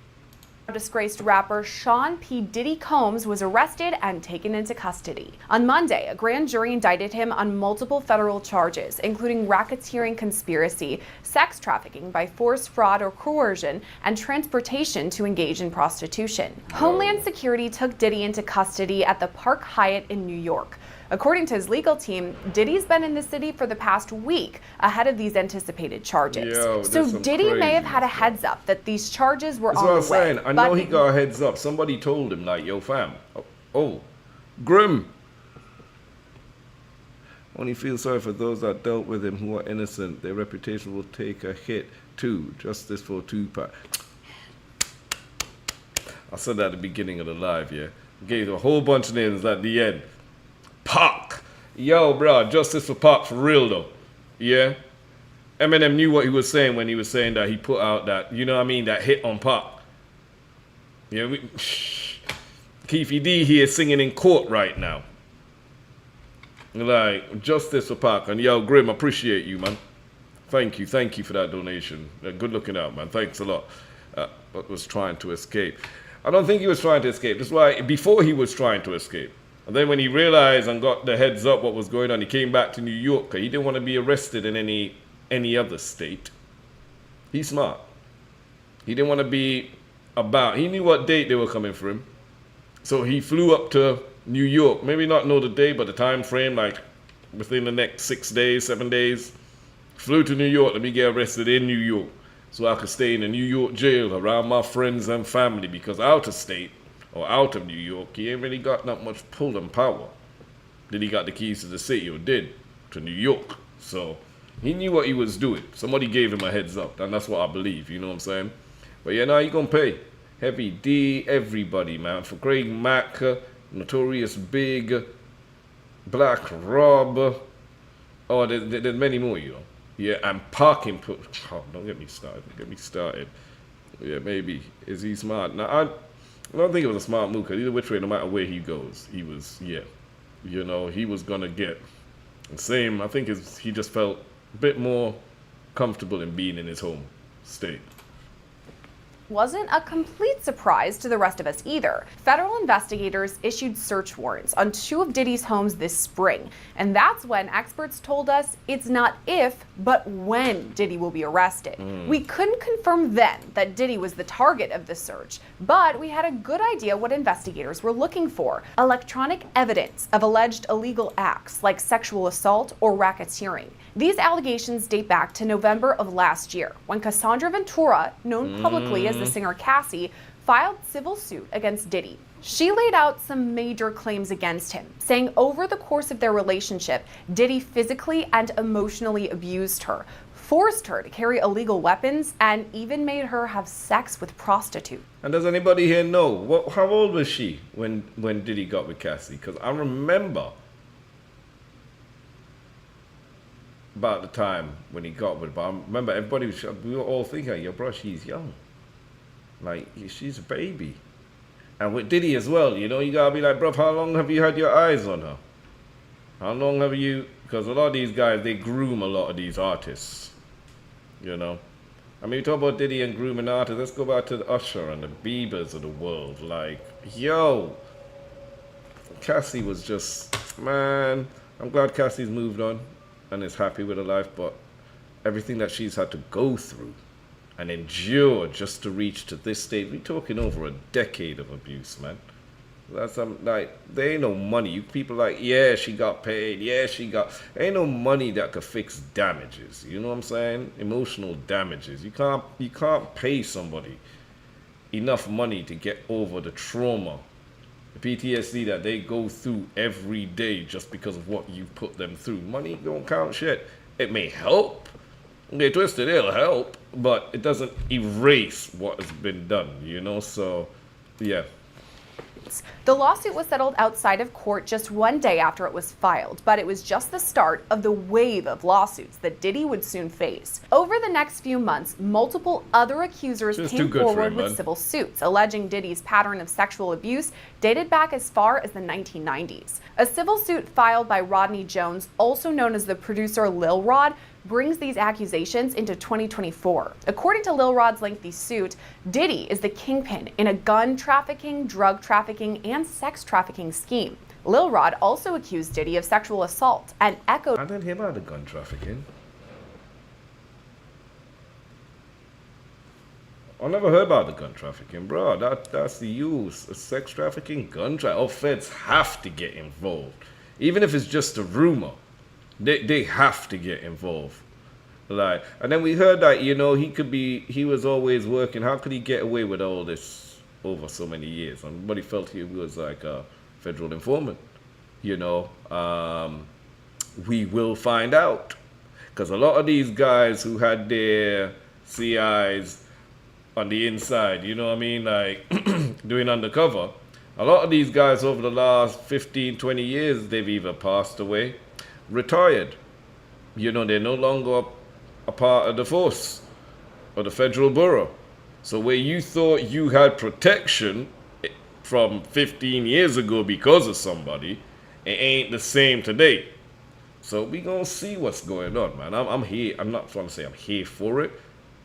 disgraced rapper Sean P.DIDDY Combs was arrested and taken into custody. On Monday, a grand jury indicted him on multiple federal charges, including racketeering conspiracy, sex trafficking by force, fraud, or coercion, and transportation to engage in prostitution. Homeland Security took Diddy into custody at the Park Hyatt in New York. According to his legal team, Diddy's been in the city for the past week ahead of these anticipated charges. So Diddy may have had a heads up that these charges were on the way. That's what I'm saying. I know he got a heads up. Somebody told him, like, yo, fam. Grim. Only feel sorry for those that dealt with him who are innocent. Their reputation will take a hit, too. Justice for Tupac. I said that at the beginning of the live, yeah? Gave a whole bunch of names at the end. Pac. Yo, bro, justice for Pac for real, though. Yeah? Eminem knew what he was saying when he was saying that he put out that, you know what I mean, that hit on Pac. Yeah, Keefy D here singing in court right now. Like, justice for Pac. And yo, Grim, appreciate you, man. Thank you for that donation. Good looking out, man. Thanks a lot. But was trying to escape. I don't think he was trying to escape. That's why, before he was trying to escape. And then when he realized and got the heads up what was going on, he came back to New York. He didn't want to be arrested in any other state. He's smart. He didn't want to be about. He knew what date they were coming for him. So he flew up to New York. Maybe not know the day, but the time frame, like within the next 6 days, 7 days. Flew to New York. Let me get arrested in New York. So I could stay in a New York jail around my friends and family, because out of state, or out of New York, he ain't really got that much pull and power. Did he got the keys to the city, or did, to New York. So he knew what he was doing. Somebody gave him a heads up, and that's what I believe, you know what I'm saying? But yeah, now he gonna pay. Heavy D, everybody, man. For Craig Mack, Notorious Big, Black Rob. Oh, there's many more, you know. Yeah, and parking put. Oh, don't get me started. Yeah, maybe. Is he smart? Now, I don't think it was a smart move, because either which way, no matter where he goes, he was, yeah. You know, he was going to get. And same, I think he just felt a bit more comfortable in being in his home state. Wasn't a complete surprise to the rest of us either. Federal investigators issued search warrants on 2 of Diddy's homes this spring. And that's when experts told us it's not if, but when Diddy will be arrested. We couldn't confirm then that Diddy was the target of the search, but we had a good idea what investigators were looking for: electronic evidence of alleged illegal acts like sexual assault or racketeering. These allegations date back to November of last year, when Cassandra Ventura, known publicly as the singer Cassie, filed civil suit against Diddy. She laid out some major claims against him, saying over the course of their relationship, Diddy physically and emotionally abused her, forced her to carry illegal weapons, and even made her have sex with prostitutes. And does anybody here know, how old was she when Diddy got with Cassie? Because I remember about the time when he got with her, but I remember we were all thinking, yo, bro, she's young. Like, she's a baby. And with Diddy as well, you know, you gotta be like, bro, how long have you had your eyes on her? How long have you, because a lot of these guys, they groom a lot of these artists, you know. I mean, we talk about Diddy and grooming artists, let's go back to the Usher and the Biebers of the world. Like, yo, Cassie was just, man, I'm glad Cassie's moved on and is happy with her life, but everything that she's had to go through and endure just to reach to this stage, we're talking over a decade of abuse, man. That's like, there ain't no money. You people like, yeah, she got paid, yeah, ain't no money that could fix damages. You know what I'm saying? Emotional damages. You can't pay somebody enough money to get over the trauma, the PTSD that they go through every day just because of what you put them through. Money don't count shit. It may help, Okay, twisted, it'll help, but it doesn't erase what has been done, you know? So, yeah. The lawsuit was settled outside of court just one day after it was filed, but it was just the start of the wave of lawsuits that Diddy would soon face. Over the next few months, multiple other accusers came forward with civil suits, alleging Diddy's pattern of sexual abuse dated back as far as the 1990s. A civil suit filed by Rodney Jones, also known as the producer Lil Rod, brings these accusations into 2024. According to Lil Rod's lengthy suit, Diddy is the kingpin in a gun trafficking, drug trafficking, and sex trafficking scheme. Lil Rod also accused Diddy of sexual assault and echoed— I didn't hear about the gun trafficking. I never heard about the gun trafficking, bro. That's the use. Sex trafficking, gun trafficking. Oh, feds have to get involved. Even if it's just a rumor. They have to get involved. Like, and then we heard that, you know, he was always working. How could he get away with all this over so many years? Everybody felt he was like a federal informant, you know. We will find out. Because a lot of these guys who had their CIs on the inside, you know what I mean, like doing undercover, a lot of these guys over the last 15, 20 years, they've either passed away, retired. You know, they're no longer a part of the force or the federal bureau. So where you thought you had protection from 15 years ago because of somebody, it ain't the same today. So we gonna see what's going on, man. I'm here. I'm not trying to say I'm here for it,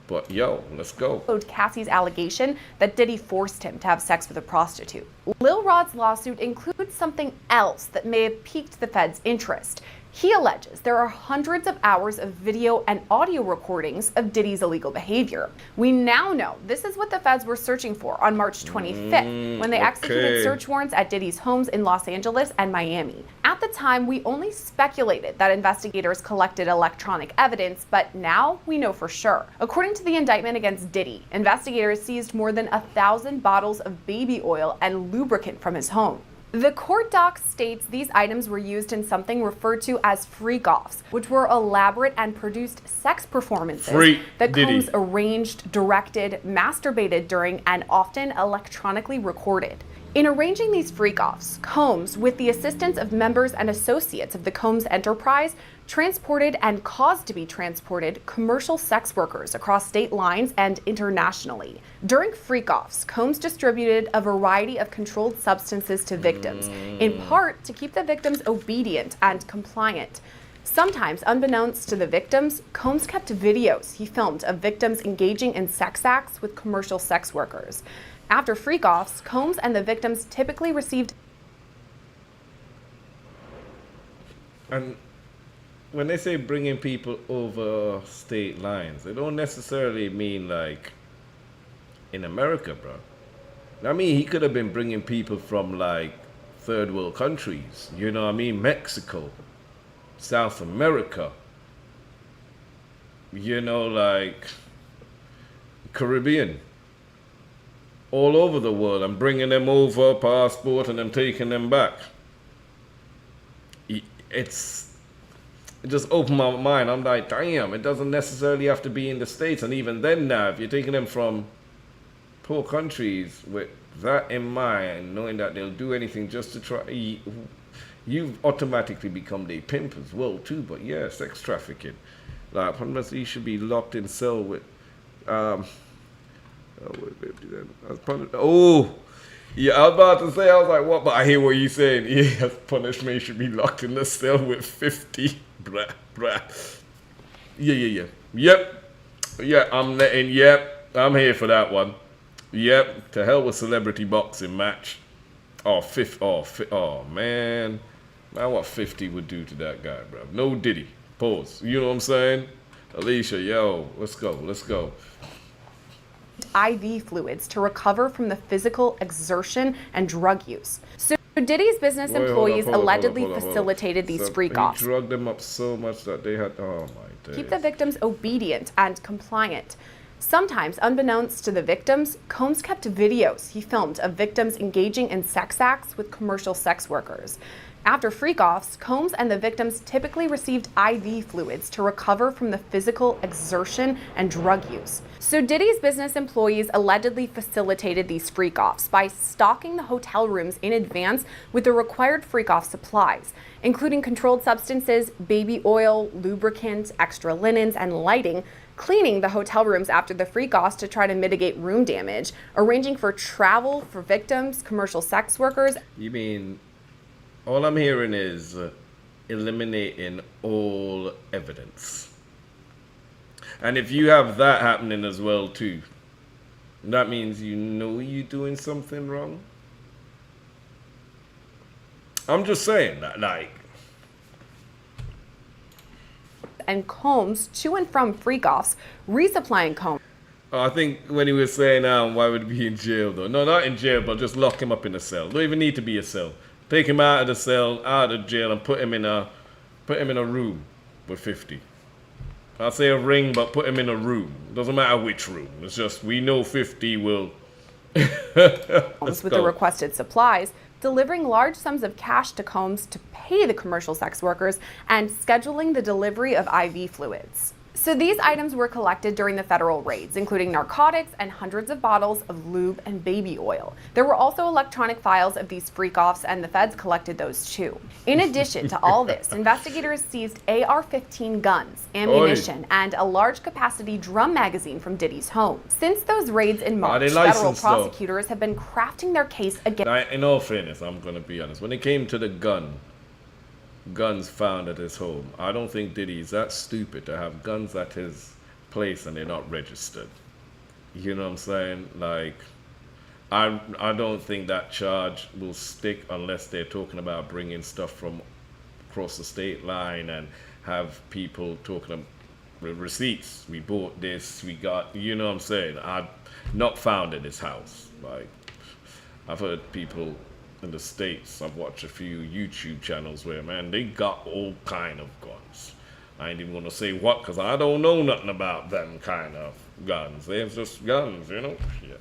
but yo, let's go. Cassie's allegation that Diddy forced him to have sex with a prostitute. Lil Rod's lawsuit includes something else that may have piqued the feds' interest. He alleges there are hundreds of hours of video and audio recordings of Diddy's illegal behavior. We now know this is what the feds were searching for on March 25th, when they executed search warrants at Diddy's homes in Los Angeles and Miami. At the time, we only speculated that investigators collected electronic evidence, but now we know for sure. According to the indictment against Diddy, investigators seized more than 1,000 bottles of baby oil and lubricant from his home. The court doc states these items were used in something referred to as freak-offs, which were elaborate and produced sex performances that Combs arranged, directed, masturbated during, and often electronically recorded. In arranging these freak-offs, Combs, with the assistance of members and associates of the Combs enterprise, transported and caused to be transported commercial sex workers across state lines and internationally. During freak-offs, Combs distributed a variety of controlled substances to victims, in part to keep the victims obedient and compliant. Sometimes, unbeknownst to the victims, Combs kept videos he filmed of victims engaging in sex acts with commercial sex workers. After freak-offs, Combs and the victims typically received— And when they say bringing people over state lines, they don't necessarily mean like in America, bro. I mean, he could have been bringing people from like third world countries, you know what I mean? Mexico, South America, you know, like Caribbean, all over the world, and bringing them over, passport, and them taking them back. It just opened my mind. I'm like, damn, it doesn't necessarily have to be in the States. And even then now, if you're taking them from poor countries with that in mind, knowing that they'll do anything just to try, you've automatically become their pimp as well too. But yeah, sex trafficking. Like, unless you should be locked in cell with, yeah, I was about to say, I was like, what? But I hear what you're saying. Yeah, punishment should be locked in the cell with 50. Bruh. Yeah. Yep. Yeah, I'm letting, yep. I'm here for that one. Yep. To hell with celebrity boxing match. Oh, man. Man, what 50 would do to that guy, bro. No Diddy. Pause. You know what I'm saying? Alicia, yo, let's go. IV fluids to recover from the physical exertion and drug use. So Diddy's business employees allegedly facilitated these freak-offs. He drugged them up so much that they had, oh my days. Keep the victims obedient and compliant. Sometimes, unbeknownst to the victims, Combs kept videos he filmed of victims engaging in sex acts with commercial sex workers. After freak-offs, Combs and the victims typically received IV fluids to recover from the physical exertion and drug use. So Diddy's business employees allegedly facilitated these freak-offs by stocking the hotel rooms in advance with the required freak-off supplies, including controlled substances, baby oil, lubricant, extra linens, and lighting, cleaning the hotel rooms after the freak-offs to try to mitigate room damage, arranging for travel for victims, commercial sex workers. You mean, all I'm hearing is eliminating all evidence. And if you have that happening as well too, that means you know you're doing something wrong. I'm just saying that, like. And Combs to and from freak-offs, resupplying Combs. I think when he was saying, why would he be in jail though? No, not in jail, but just lock him up in a cell. Don't even need to be a cell. Take him out of the cell, out of jail, and put him in a room with 50. I'll say a ring, but put him in a room. Doesn't matter which room. It's just, we know 50 will. With the requested supplies, delivering large sums of cash to Combs to pay the commercial sex workers, and scheduling the delivery of IV fluids. So these items were collected during the federal raids, including narcotics and hundreds of bottles of lube and baby oil. There were also electronic files of these freak-offs, and the feds collected those too. In addition to all this, investigators seized AR-15 guns, ammunition, and a large capacity drum magazine from Diddy's home. Since those raids in March, federal prosecutors have been crafting their case against. In all fairness, I'm going to be honest. When it came to the guns found at his home, I don't think Diddy's that stupid to have guns at his place and they're not registered. You know what I'm saying? Like, I don't think that charge will stick unless they're talking about bringing stuff from across the state line and have people talking about receipts. We bought this, we got, you know what I'm saying? I've not found in his house. Like, I've heard people in the States, I've watched a few YouTube channels where, man, they got all kind of guns. I ain't even gonna say what, because I don't know nothing about them kind of guns. They're just guns, you know? Yeah.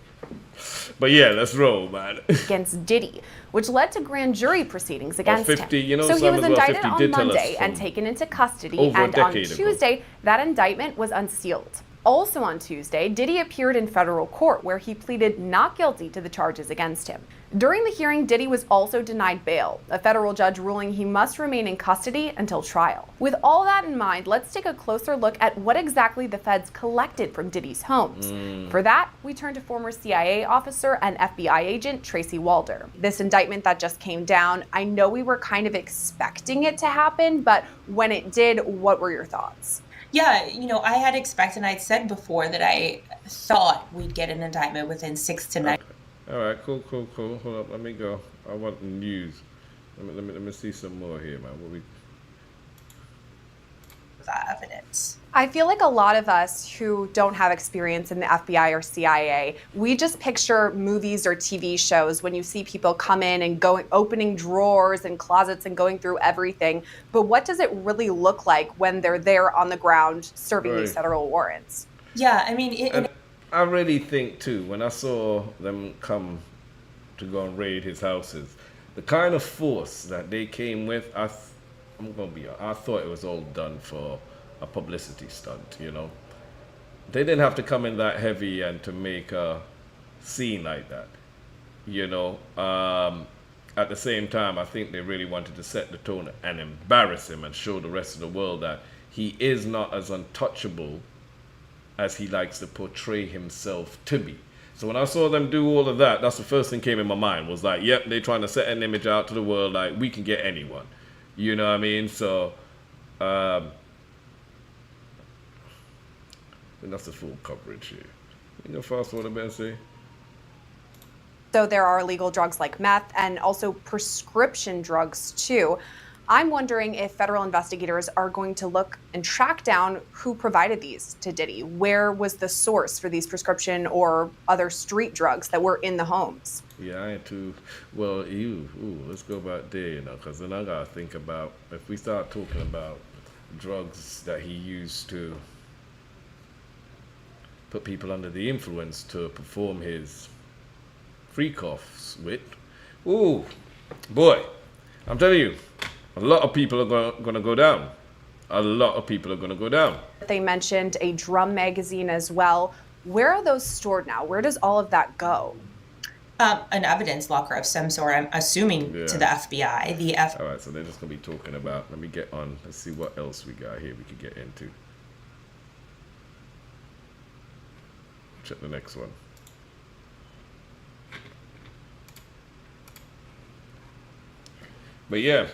But yeah, let's roll, man. Against Diddy, which led to grand jury proceedings against 50, him. You know, so he was indicted 50 on Monday and taken into custody, over and on Tuesday, that indictment was unsealed. Also on Tuesday, Diddy appeared in federal court where he pleaded not guilty to the charges against him. During the hearing, Diddy was also denied bail, a federal judge ruling he must remain in custody until trial. With all that in mind, let's take a closer look at what exactly the feds collected from Diddy's homes. For that, we turn to former CIA officer and FBI agent Tracy Walder. This indictment that just came down, I know we were kind of expecting it to happen, but when it did, what were your thoughts? Yeah, you know, I had expected, I'd said before that I thought we'd get an indictment within 6 to 9. Okay. All right, cool. Hold up, let me go. I want the news. Let me see some more here, man. Evidence. I feel like a lot of us who don't have experience in the FBI or CIA, we just picture movies or TV shows when you see people come in and opening drawers and closets and going through everything. But what does it really look like when they're there on the ground serving these federal warrants? Yeah, I mean, I really think too, when I saw them come to go and raid his houses, the kind of force that they came with, I thought it was all done for a publicity stunt, you know. They didn't have to come in that heavy and to make a scene like that, you know. At the same time, I think they really wanted to set the tone and embarrass him and show the rest of the world that he is not as untouchable as he likes to portray himself to be. So when I saw them do all of that, that's the first thing came in my mind, was like, yep, they're trying to set an image out to the world like we can get anyone. You know what I mean? So, I think that's the full coverage here. You know, fast forward a bit and see. So there are illegal drugs like meth and also prescription drugs too. I'm wondering if federal investigators are going to look and track down who provided these to Diddy. Where was the source for these prescription or other street drugs that were in the homes? Yeah, I ain't too, well, let's go back there, you know, because then I got to think about, if we start talking about drugs that he used to put people under the influence to perform his freak-offs with, ooh, boy, I'm telling you, A lot of people are going to go down. A lot of people are going to go down. They mentioned a drum magazine as well. Where are those stored now? Where does all of that go? An evidence locker of some sort, I'm assuming, to the FBI. All right, so they're just going to be talking about, let me get on, let's see what else we got here we could get into. Check the next one. But yeah,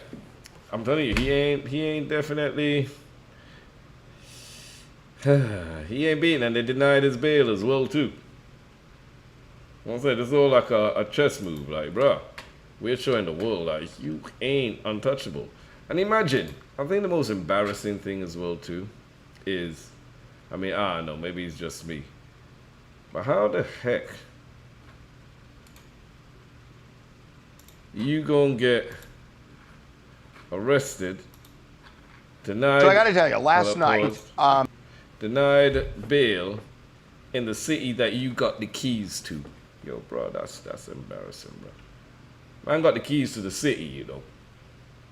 I'm telling you, he ain't definitely, he ain't beaten, and they denied his bail as well too. I said, this is all like a chess move, like, bruh, we're showing the world, like, you ain't untouchable. And imagine, I think the most embarrassing thing as well, too, is, I mean, I don't know, maybe it's just me, but how the heck you gonna get arrested, denied, So I gotta tell you, last night, denied bail in the city that you got the keys to? Yo, bro, that's embarrassing, bro. Man got the keys to the city, you know.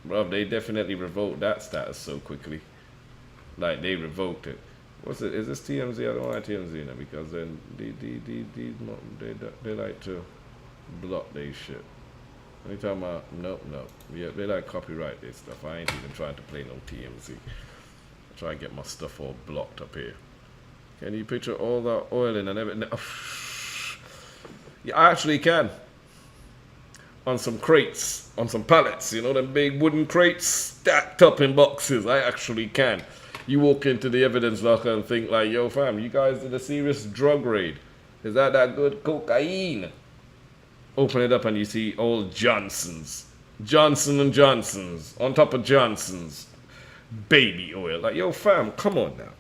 Bro, they definitely revoked that status so quickly. Like, they revoked it. What's it? Is this TMZ? I don't like TMZ now, because then they like to block their shit. Anytime nope. Yeah, they like copyright this stuff. I ain't even trying to play no TMZ. I try and get my stuff all blocked up here. Can you picture all that oiling and everything? Yeah, I actually can. On some crates, on some pallets, you know, them big wooden crates stacked up in boxes. I actually can. You walk into the evidence locker and think like, yo fam, you guys did a serious drug raid. Is that good cocaine? Open it up and you see all Johnson's. Johnson & Johnson's. On top of Johnson's. Baby oil. Like, yo fam, come on now.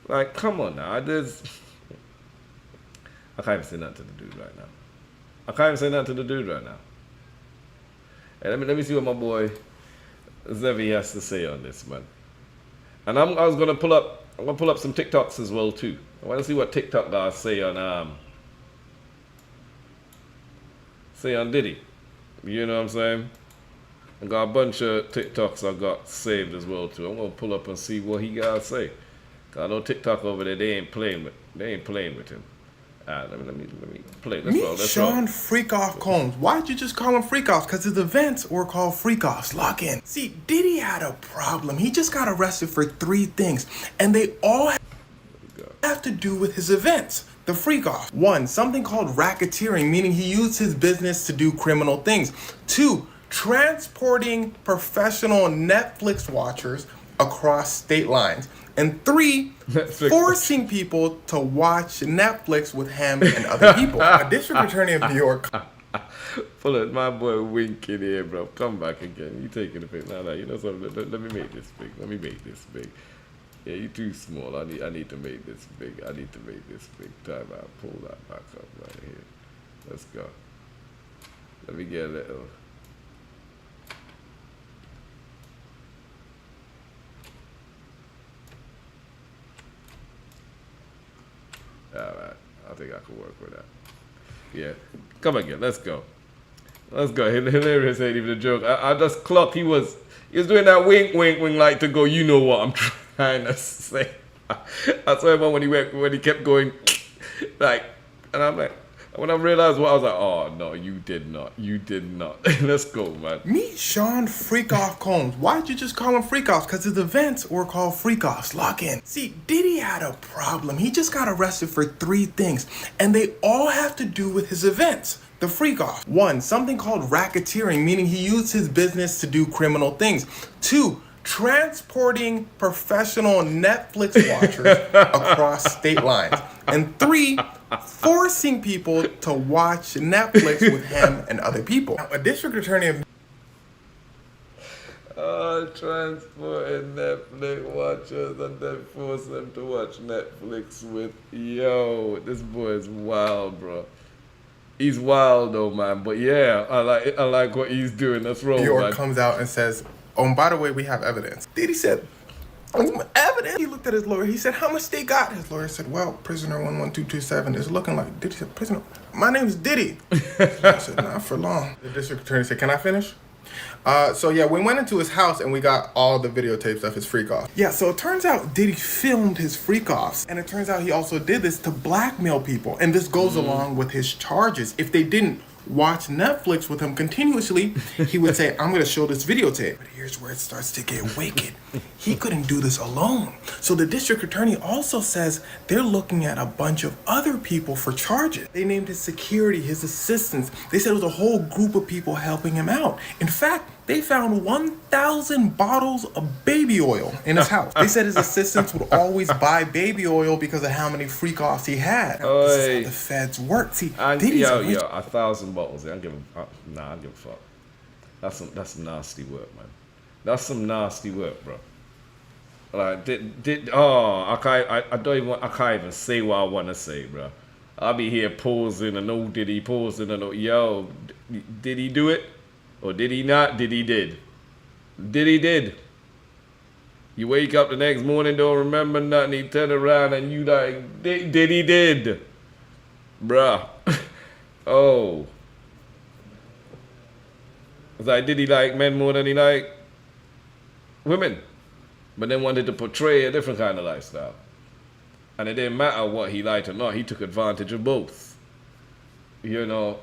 Like, come on now. I can't even say nothing to the dude right now. Hey, let me see what my boy Zevi has to say on this, man. And I'm gonna pull up some TikToks as well too. I want to see what TikTok guys say on Diddy. You know what I'm saying? I got a bunch of TikToks I got saved as well too. I'm gonna pull up and see what he gotta say. Cause I know TikTok over there, they ain't playing with him. Let me play. Let's roll. Sean Freakoff Combs. Why'd you just call him Freakoffs? Because his events were called Freakoffs. Lock in. See, Diddy had a problem. He just got arrested for 3 things, and they all have to do with his events. The Freakoff. 1, something called racketeering, meaning he used his business to do criminal things. 2, transporting professional Netflix watchers across state lines. And 3, forcing people to watch Netflix with him and other people. A district attorney of New York. Pull it, my boy winking here, bro. Come back again. You taking the pic. No, you know something. Let me make this big. Yeah, you too small. I need to make this big. Time out. Pull that back up right here. Let's go. Let me get a little. Alright, I think I can work with that. Yeah, come again, let's go. Hilarious ain't even a joke. I just clocked he was doing that wink like to go, you know what I'm trying to say. I saw him when he kept going like, and I'm like, when I realized what I was like, oh no, you did not. Let's go, man. Meet Sean Freakoff Combs. Why'd you just call him Freakoffs? Because his events were called Freakoffs. Lock in. See, Diddy had a problem. He just got arrested for 3 things, and they all have to do with his events. The Freakoff. 1, something called racketeering, meaning he used his business to do criminal things. 2, transporting professional Netflix watchers across state lines. And 3, forcing people to watch Netflix with him and other people. Now, a district attorney of transporting Netflix watchers and then force them to watch Netflix with, yo, this boy is wild, bro. He's wild though, man. But yeah, I like what he's doing. That's wrong, New York man. comes out and says, oh, and by the way, we have evidence. Diddy said, evidence? He looked at his lawyer. He said, how much they got? His lawyer said, well, prisoner 11227 is looking like Diddy. Said, prisoner, my name's Diddy. I said, not for long. The district attorney said, can I finish? So yeah, we went into his house and we got all the videotapes of his freak-offs. Yeah, so it turns out Diddy filmed his freak-offs, and it turns out he also did this to blackmail people, and this goes along with his charges. If they didn't watch Netflix with him continuously, he would say, I'm gonna show this videotape. But here's where it starts to get wicked. He couldn't do this alone. So the district attorney also says they're looking at a bunch of other people for charges. They named his security, his assistants. They said it was a whole group of people helping him out. In fact, they found 1,000 bottles of baby oil in his house. They said his assistants would always buy baby oil because of how many freak-offs he had. Now, this is how the feds work. See, Diddy's yo, 1,000 bottles. I don't give a nah, I don't give a fuck. That's some nasty work, man. That's some nasty work, bro. Like, I can't even say what I want to say, bro. I'll be here pausing and no Diddy pausing and no, yo, did he do it? Or did he not? Did he did? Did he did? You wake up the next morning, don't remember nothing, he turn around and you like, did he did? Bruh. Oh. It's like, did he like men more than he like women? But then wanted to portray a different kind of lifestyle. And it didn't matter what he liked or not, he took advantage of both. You know,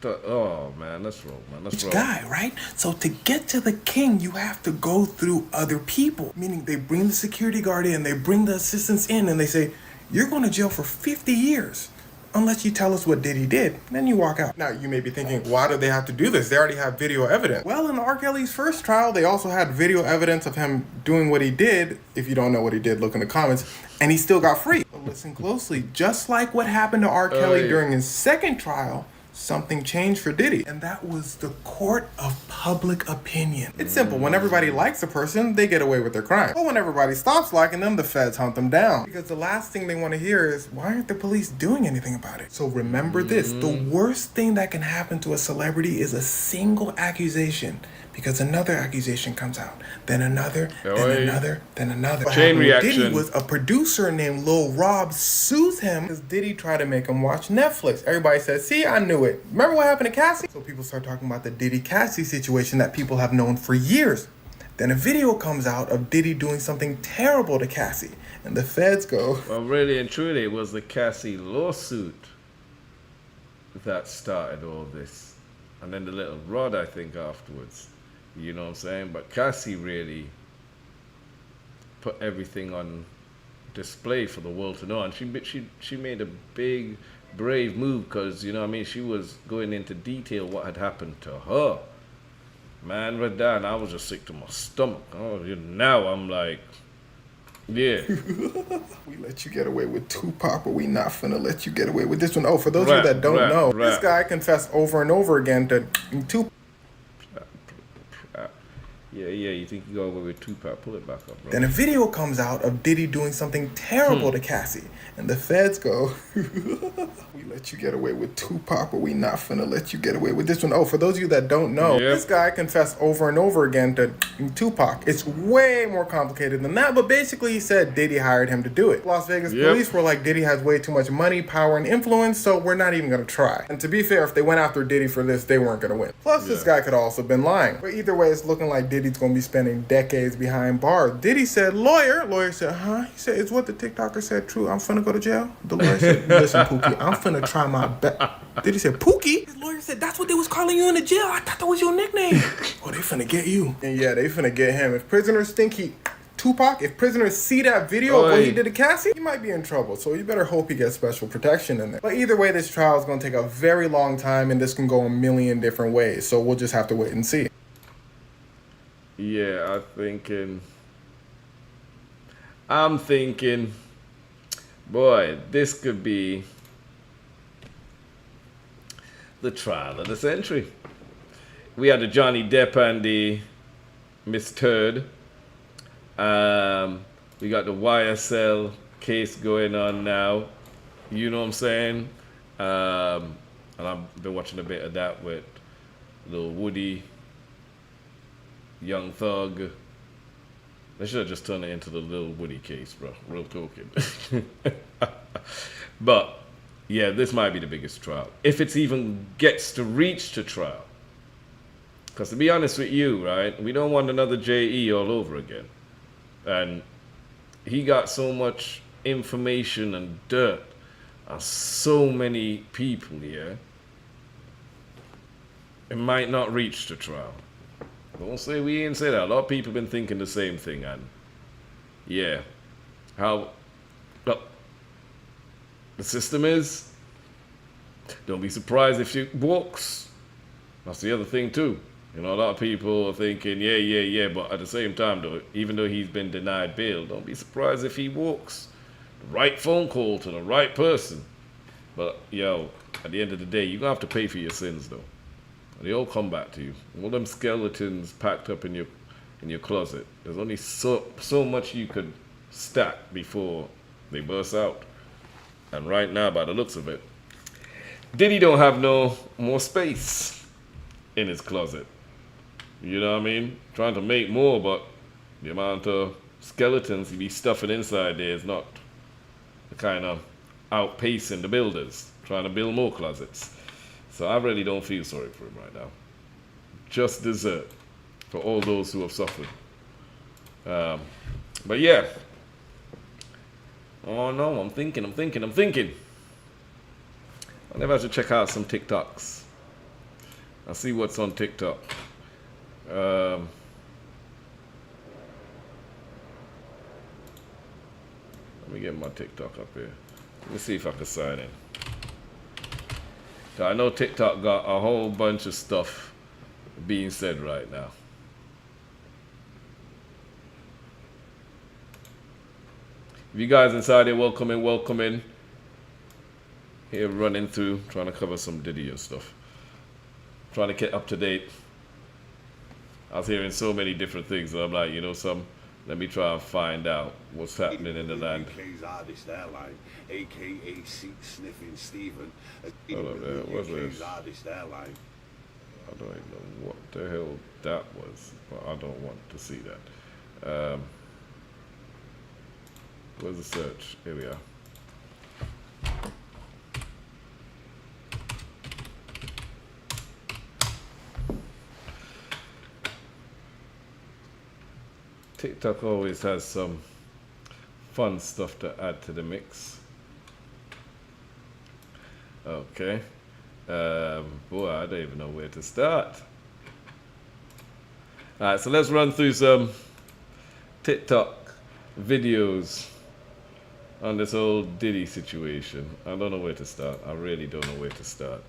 oh man, that's wrong, man. That's wrong. Guy, right? So to get to the king, you have to go through other people. Meaning they bring the security guard in, they bring the assistants in, and they say, you're going to jail for 50 years. Unless you tell us what Diddy did. Then you walk out. Now, you may be thinking, why do they have to do this? They already have video evidence. Well, in R. Kelly's first trial, they also had video evidence of him doing what he did. If you don't know what he did, look in the comments. And he still got free. But listen closely. Just like what happened to R. Kelly during his second trial, something changed for Diddy, and that was the court of public opinion. It's simple. When everybody likes a person, they get away with their crime. But when everybody stops liking them, the feds hunt them down. Because the last thing they want to hear is, why aren't the police doing anything about it? So remember this, the worst thing that can happen to a celebrity is a single accusation. Because another accusation comes out, then another, then another, then another. Chain reaction. Diddy was a producer named Lil Rob sues him because Diddy tried to make him watch Netflix. Everybody says, see, I knew it. Remember what happened to Cassie? So people start talking about the Diddy-Cassie situation that people have known for years. Then a video comes out of Diddy doing something terrible to Cassie. And the feds go, well, really and truly, it was the Cassie lawsuit that started all this. And then the little rod, I think, afterwards. You know what I'm saying? But Cassie really put everything on display for the world to know. And she made a big, brave move because, you know what I mean, she was going into detail what had happened to her. Man, right there, and I was just sick to my stomach. Oh, now I'm like, yeah. We let you get away with Tupac, but we not finna let you get away with this one. Oh, for those of you that don't know, this guy confessed over and over again to Tupac. Yeah, you think you got away with Tupac? Pull it back up, bro. Then a video comes out of Diddy doing something terrible to Cassie. And the feds go, we let you get away with Tupac, but we not finna let you get away with this one. Oh, for those of you that don't know, this guy confessed over and over again to Tupac. It's way more complicated than that, but basically he said Diddy hired him to do it. Las Vegas police were like, Diddy has way too much money, power, and influence, so we're not even gonna try. And to be fair, if they went after Diddy for this, they weren't gonna win. Plus, this guy could also have been lying. But either way, it's looking like Diddy's gonna be spending decades behind bars. Diddy said, lawyer. Lawyer said, huh? He said, is what the TikToker said true? I'm finna go to jail? The lawyer said, listen, Pookie, I'm finna try my best. Diddy said, Pookie? His lawyer said, that's what they was calling you in the jail. I thought that was your nickname. Oh, they finna get you. And yeah, they finna get him. If prisoners think Tupac, if prisoners see that video of what he did to Cassie, he might be in trouble. So you better hope he gets special protection in there. But either way, this trial is gonna take a very long time and this can go a million different ways. So we'll just have to wait and see. Yeah, I'm thinking, boy, this could be the trial of the century. We had the Johnny Depp and the Miss Turd. We got the YSL case going on now. You know what I'm saying? And I've been watching a bit of that with Lil Woody, Young Thug. They should have just turned it into the Lil Woody case, bro. Real talking. But, yeah, this might be the biggest trial. If it even gets to reach to trial. Because to be honest with you, right, we don't want another JE all over again. And he got so much information and dirt on so many people here. It might not reach the trial. Don't say we ain't say that. A lot of people been thinking the same thing, and yeah, how well, the system is. Don't be surprised if she walks. That's the other thing too. You know, a lot of people are thinking, yeah, but at the same time though, even though he's been denied bail, don't be surprised if he walks. The right phone call to the right person. But yo, at the end of the day, you're gonna have to pay for your sins though. They all come back to you. All them skeletons packed up in your closet. There's only so much you could stack before they burst out. And right now, by the looks of it, Diddy don't have no more space in his closet. You know what I mean? Trying to make more, but the amount of skeletons he be stuffing inside there is not the kind of outpacing the builders, trying to build more closets. So I really don't feel sorry for him right now. Just dessert for all those who have suffered. But yeah. Oh no, I'm thinking. I never have to check out some TikToks. I'll see what's on TikTok. Let me get my TikTok up here. Let me see if I can sign in. I know TikTok got a whole bunch of stuff being said right now. If you guys inside there, welcome in. Here running through, trying to cover some Diddy and stuff. Trying to get up to date. I was hearing so many different things, and I'm like, you know something? Let me try and find out what's happening in the land. UK's artist airline, aka Seat Sniffing Stephen. Hold up there, what's this? Artist airline. I don't even know what the hell that was, but I don't want to see that. Where's the search? Here we are. TikTok always has some fun stuff to add to the mix. Okay. Boy, I don't even know where to start. Alright, so let's run through some TikTok videos on this whole Diddy situation. I don't know where to start. I really don't know where to start.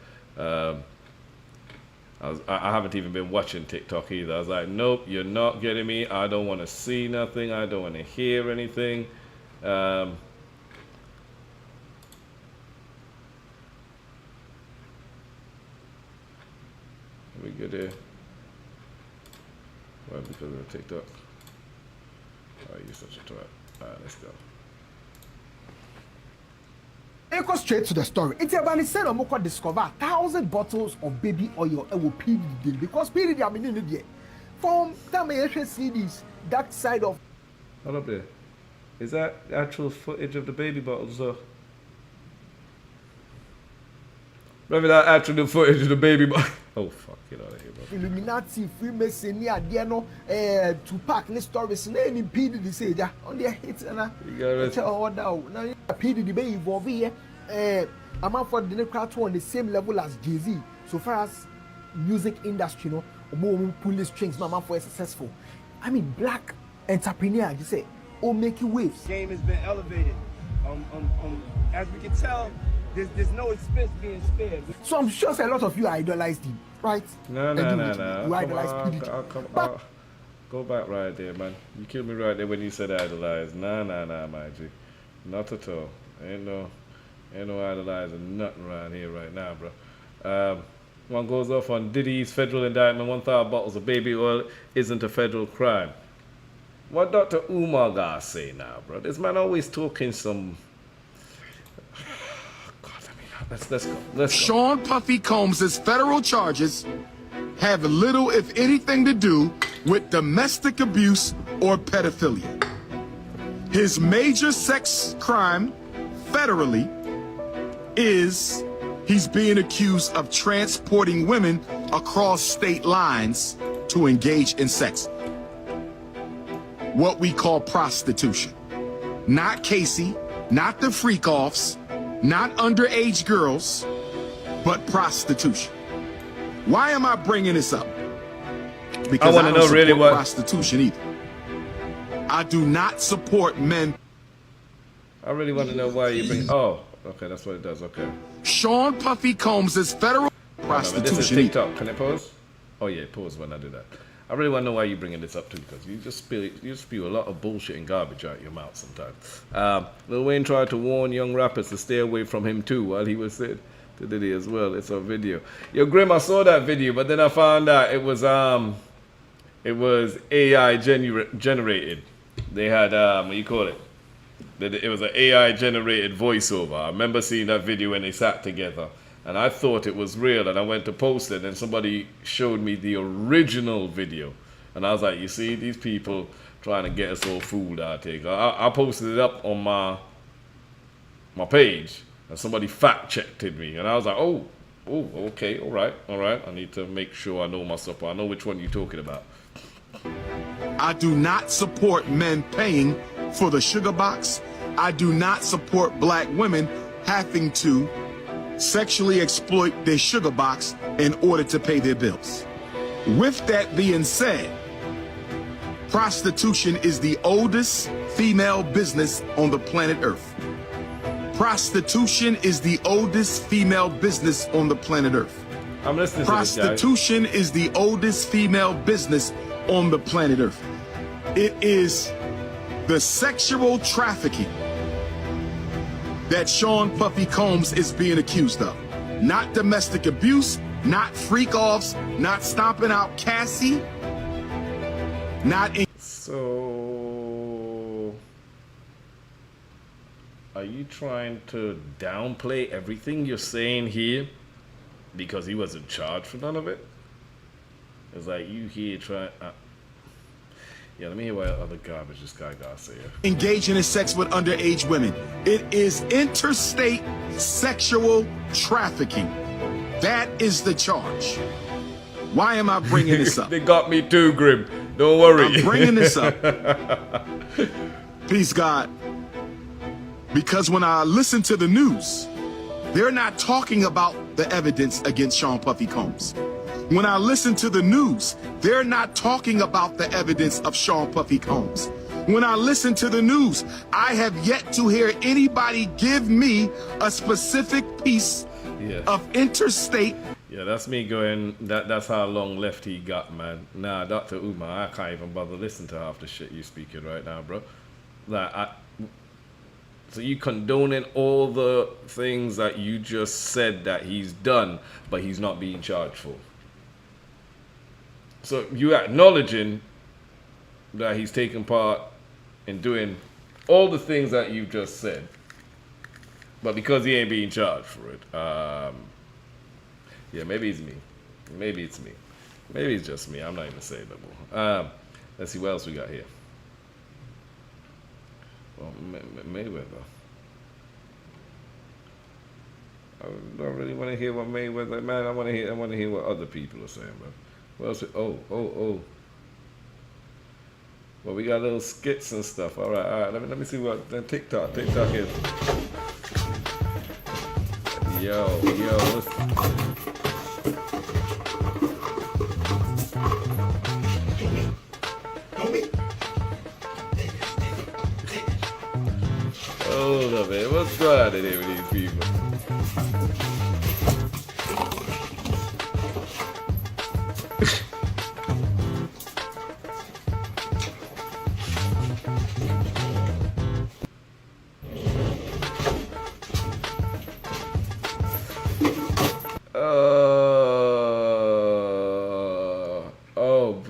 I haven't even been watching TikTok either. I was like, nope, you're not getting me. I don't want to see nothing. I don't want to hear anything. We good here? Why? Because of the TikTok? Oh, you're such a twat. Alright, let's go. It goes straight to the story. It's about said Omoko discover 1,000 bottles of baby oil and will P.DIDDY because P.DIDDY I mean in the from time I see this dark side of. Hold up there. Is that actual footage of the baby bottles though? Remember that actual footage of the baby bottle? Oh fuck, get out of here, bro. Illuminati, Freemason, Tupac, and stories, and any P.DIDDY say that on their hits and now P.DIDDY be involved here. I'm out for the crowd on the same level as Jay-Z. So far as music industry, you know, more pull strings, no man for successful. I mean, black entrepreneur, you say, making waves. Game has been elevated. As we can tell, there's no expense being spared. So I'm sure a lot of you idolized him, right? No. You idolized P.DIDDY. Go back right there, man. You killed me right there when you said idolize. Nah, my G. Not at all. Ain't no idolizing nothing around here right now, bro. One goes off on Diddy's federal indictment. 1,000 bottles of baby oil isn't a federal crime. What Dr. Umar got say now, bro? This man always talking some. Let's go. Sean Puffy Combs' federal charges have little, if anything, to do with domestic abuse or pedophilia. His major sex crime, federally, is he's being accused of transporting women across state lines to engage in sex. What we call prostitution. Not Casey, not the freak-offs, not underage girls, but prostitution. Why am I bringing this up? Because I want to know really what prostitution either. I do not support men. I really want to know why you bring. Oh, okay, that's what it does. Okay. Sean Puffy Combs is federal prostitution. This is TikTok. Can I pause? Oh yeah, pause when I do that. I really want to know why you're bringing this up too, because you just spew a lot of bullshit and garbage out your mouth sometimes. Lil Wayne tried to warn young rappers to stay away from him too, while he was said to Diddy as well. It's a video. Yo, Grim, I saw that video, but then I found out it was AI generated. They had what do you call it? It was an AI generated voiceover. I remember seeing that video when they sat together, and I thought it was real, and I went to post it, and somebody showed me the original video, and I was like, you see, these people trying to get us all fooled out here. I posted it up on my page, and somebody fact checked me, and I was like, oh, okay, all right. I need to make sure I know my stuff. I know which one you're talking about. I do not support men paying for the sugar box. I do not support black women having to sexually exploit their sugar box in order to pay their bills. With that being said, prostitution is the oldest female business on the planet Earth. Prostitution is the oldest female business on the planet Earth. I'm listening Prostitution to this, guys. is the oldest female business on the planet Earth. It is the sexual trafficking that Sean Puffy Combs is being accused of. Not domestic abuse, not freak-offs, not stomping out Cassie, not in... So, are you trying to downplay everything you're saying here because he wasn't charged for none of it? It's like you here trying... yeah, let me hear what other garbage this guy got to say. Engaging in sex with underage women. It is interstate sexual trafficking. That is the charge. Why am I bringing this up? They got me too, Grim. Don't worry. I'm bringing this up. Peace, God. Because when I listen to the news, they're not talking about the evidence against Sean Puffy Combs. When I listen to the news, they're not talking about the evidence of Sean Puffy Combs. When I listen to the news, I have yet to hear anybody give me a specific piece of interstate. Yeah, that's me going, that's how long left he got, man. Nah, Dr. Umar, I can't even bother listening to half the shit you speaking right now, bro. Like, so you condoning all the things that you just said that he's done, but he's not being charged for. So you acknowledging that he's taking part in doing all the things that you just said, but because he ain't being charged for it, yeah, maybe it's me. Maybe it's me. Maybe it's just me. I'm not even saying no more. Let's see what else we got here. Well, Mayweather. I don't really want to hear what Mayweather, man. I want to hear what other people are saying, man. What else? Oh. Well, we got little skits and stuff. All right. Let me see what TikTok is. Yo, listen. Hold up, man. What's going on today with these people?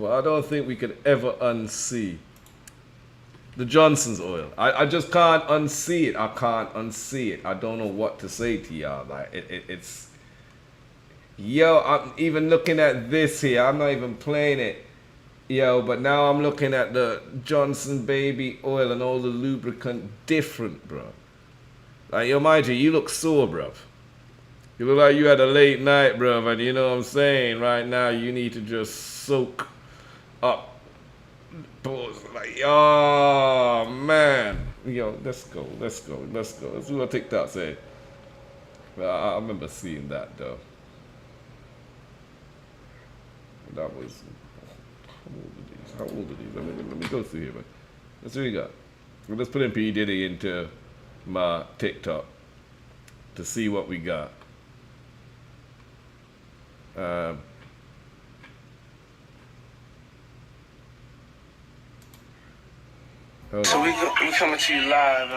I don't think we could ever unsee the Johnson's oil. I just can't unsee it. I can't unsee it. I don't know what to say to y'all. Like it's yo. I'm even looking at this here. I'm not even playing it, yo. But now I'm looking at the Johnson baby oil and all the lubricant different, bro. Like yo, mind you look sore, bro. You look like you had a late night, bro, and you know what I'm saying? Right now, you need to just soak up. Pause. Like, oh, man. Yo, let's go. Let's see what TikTok said. I remember seeing that, though. That was... How old are these? Let me go through here, man. Let's see what we got. Let's put in P. Diddy into my TikTok to see what we got. So we coming to you live,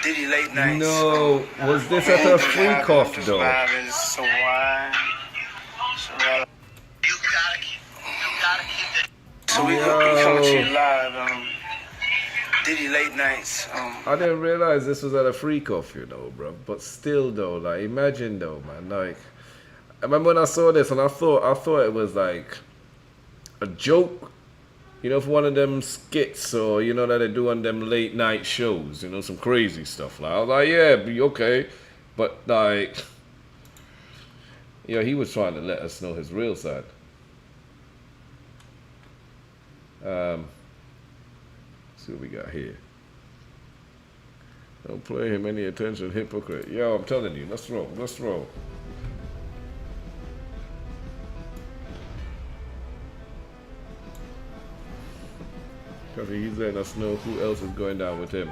Diddy late nights. No, was this at a freak off though? So why? So we coming to you live, Diddy late nights. I didn't realize this was at a freak off, you know, bro. But still though, like imagine though, man, like I remember when I saw this and I thought it was like a joke. You know, for one of them skits or, you know, that they do on them late night shows, you know, some crazy stuff. Like, I was like, yeah, be okay. But, like, yeah, he was trying to let us know his real side. Let's see what we got here. Don't play him any attention, hypocrite. Yo, I'm telling you, let's roll, let's roll. Because he's letting us know who else is going down with him.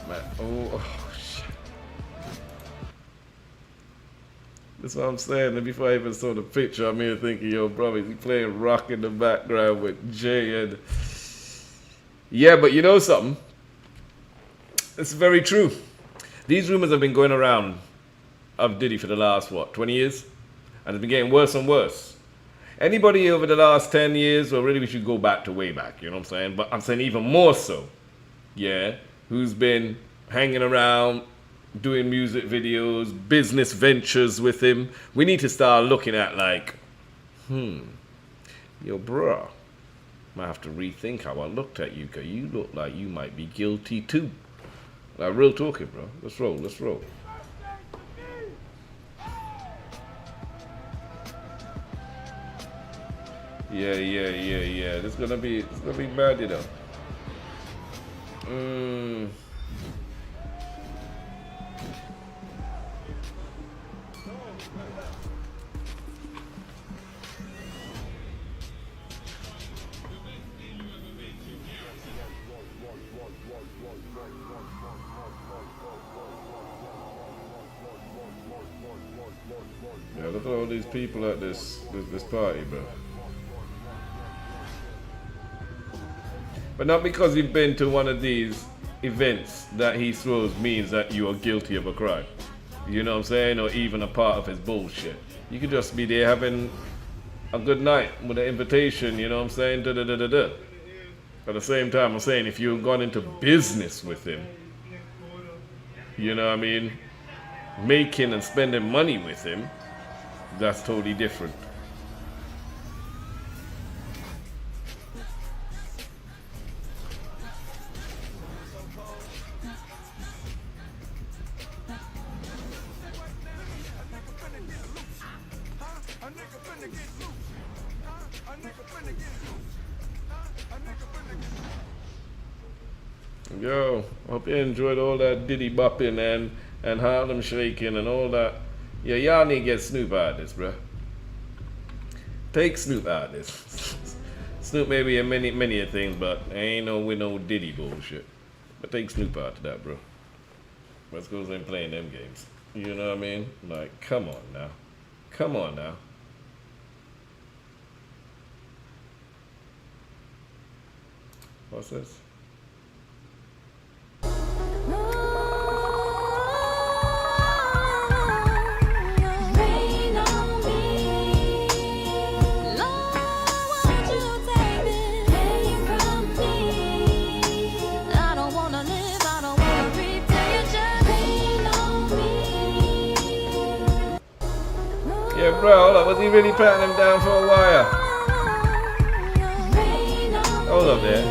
Man, oh shit. That's what I'm saying. And before I even saw the picture, I'm here thinking, yo, bro, is he playing rock in the background with Jay and... Yeah, but you know something? It's very true. These rumors have been going around of Diddy for the last, what, 20 years? And it's been getting worse and worse. Anybody over the last 10 years, well, really we should go back to way back, you know what I'm saying? But I'm saying even more so, yeah, who's been hanging around, doing music videos, business ventures with him. We need to start looking at like, yo, bro, might have to rethink how I looked at you, because you look like you might be guilty too. Like, real talking, bro. Let's roll, let's roll. Yeah. It's gonna be bad, you know. Yeah, look at all these people at this party, bro. But not because you've been to one of these events that he throws means that you are guilty of a crime. You know what I'm saying? Or even a part of his bullshit. You could just be there having a good night with an invitation, you know what I'm saying? Da-da-da-da-da. At the same time, I'm saying if you've gone into business with him, you know what I mean? Making and spending money with him, that's totally different. Yo, hope you enjoyed all that Diddy bopping and Harlem shaking and all that. Yeah, y'all need to get Snoop out of this, bruh. Take Snoop out of this. Snoop may be in many things, but ain't no Diddy bullshit. But take Snoop out of that, bro. Let's go and playing them games. You know what I mean? Like, come on now. Come on now. What's this? Yeah, bro, like, was he really patting him down for a wire? Hold up there.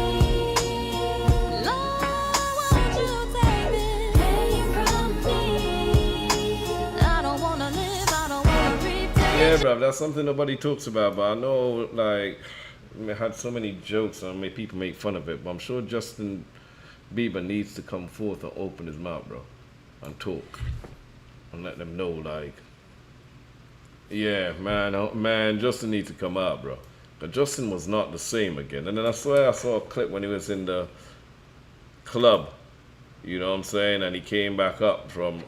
Yeah, bro, that's something nobody talks about, but I know, like, it had so many jokes and people make fun of it, but I'm sure Justin Bieber needs to come forth and open his mouth, bro, and talk and let them know, like, yeah, man, Justin needs to come out, bro. But Justin was not the same again. And then I swear I saw a clip when he was in the club, you know what I'm saying? And he came back up from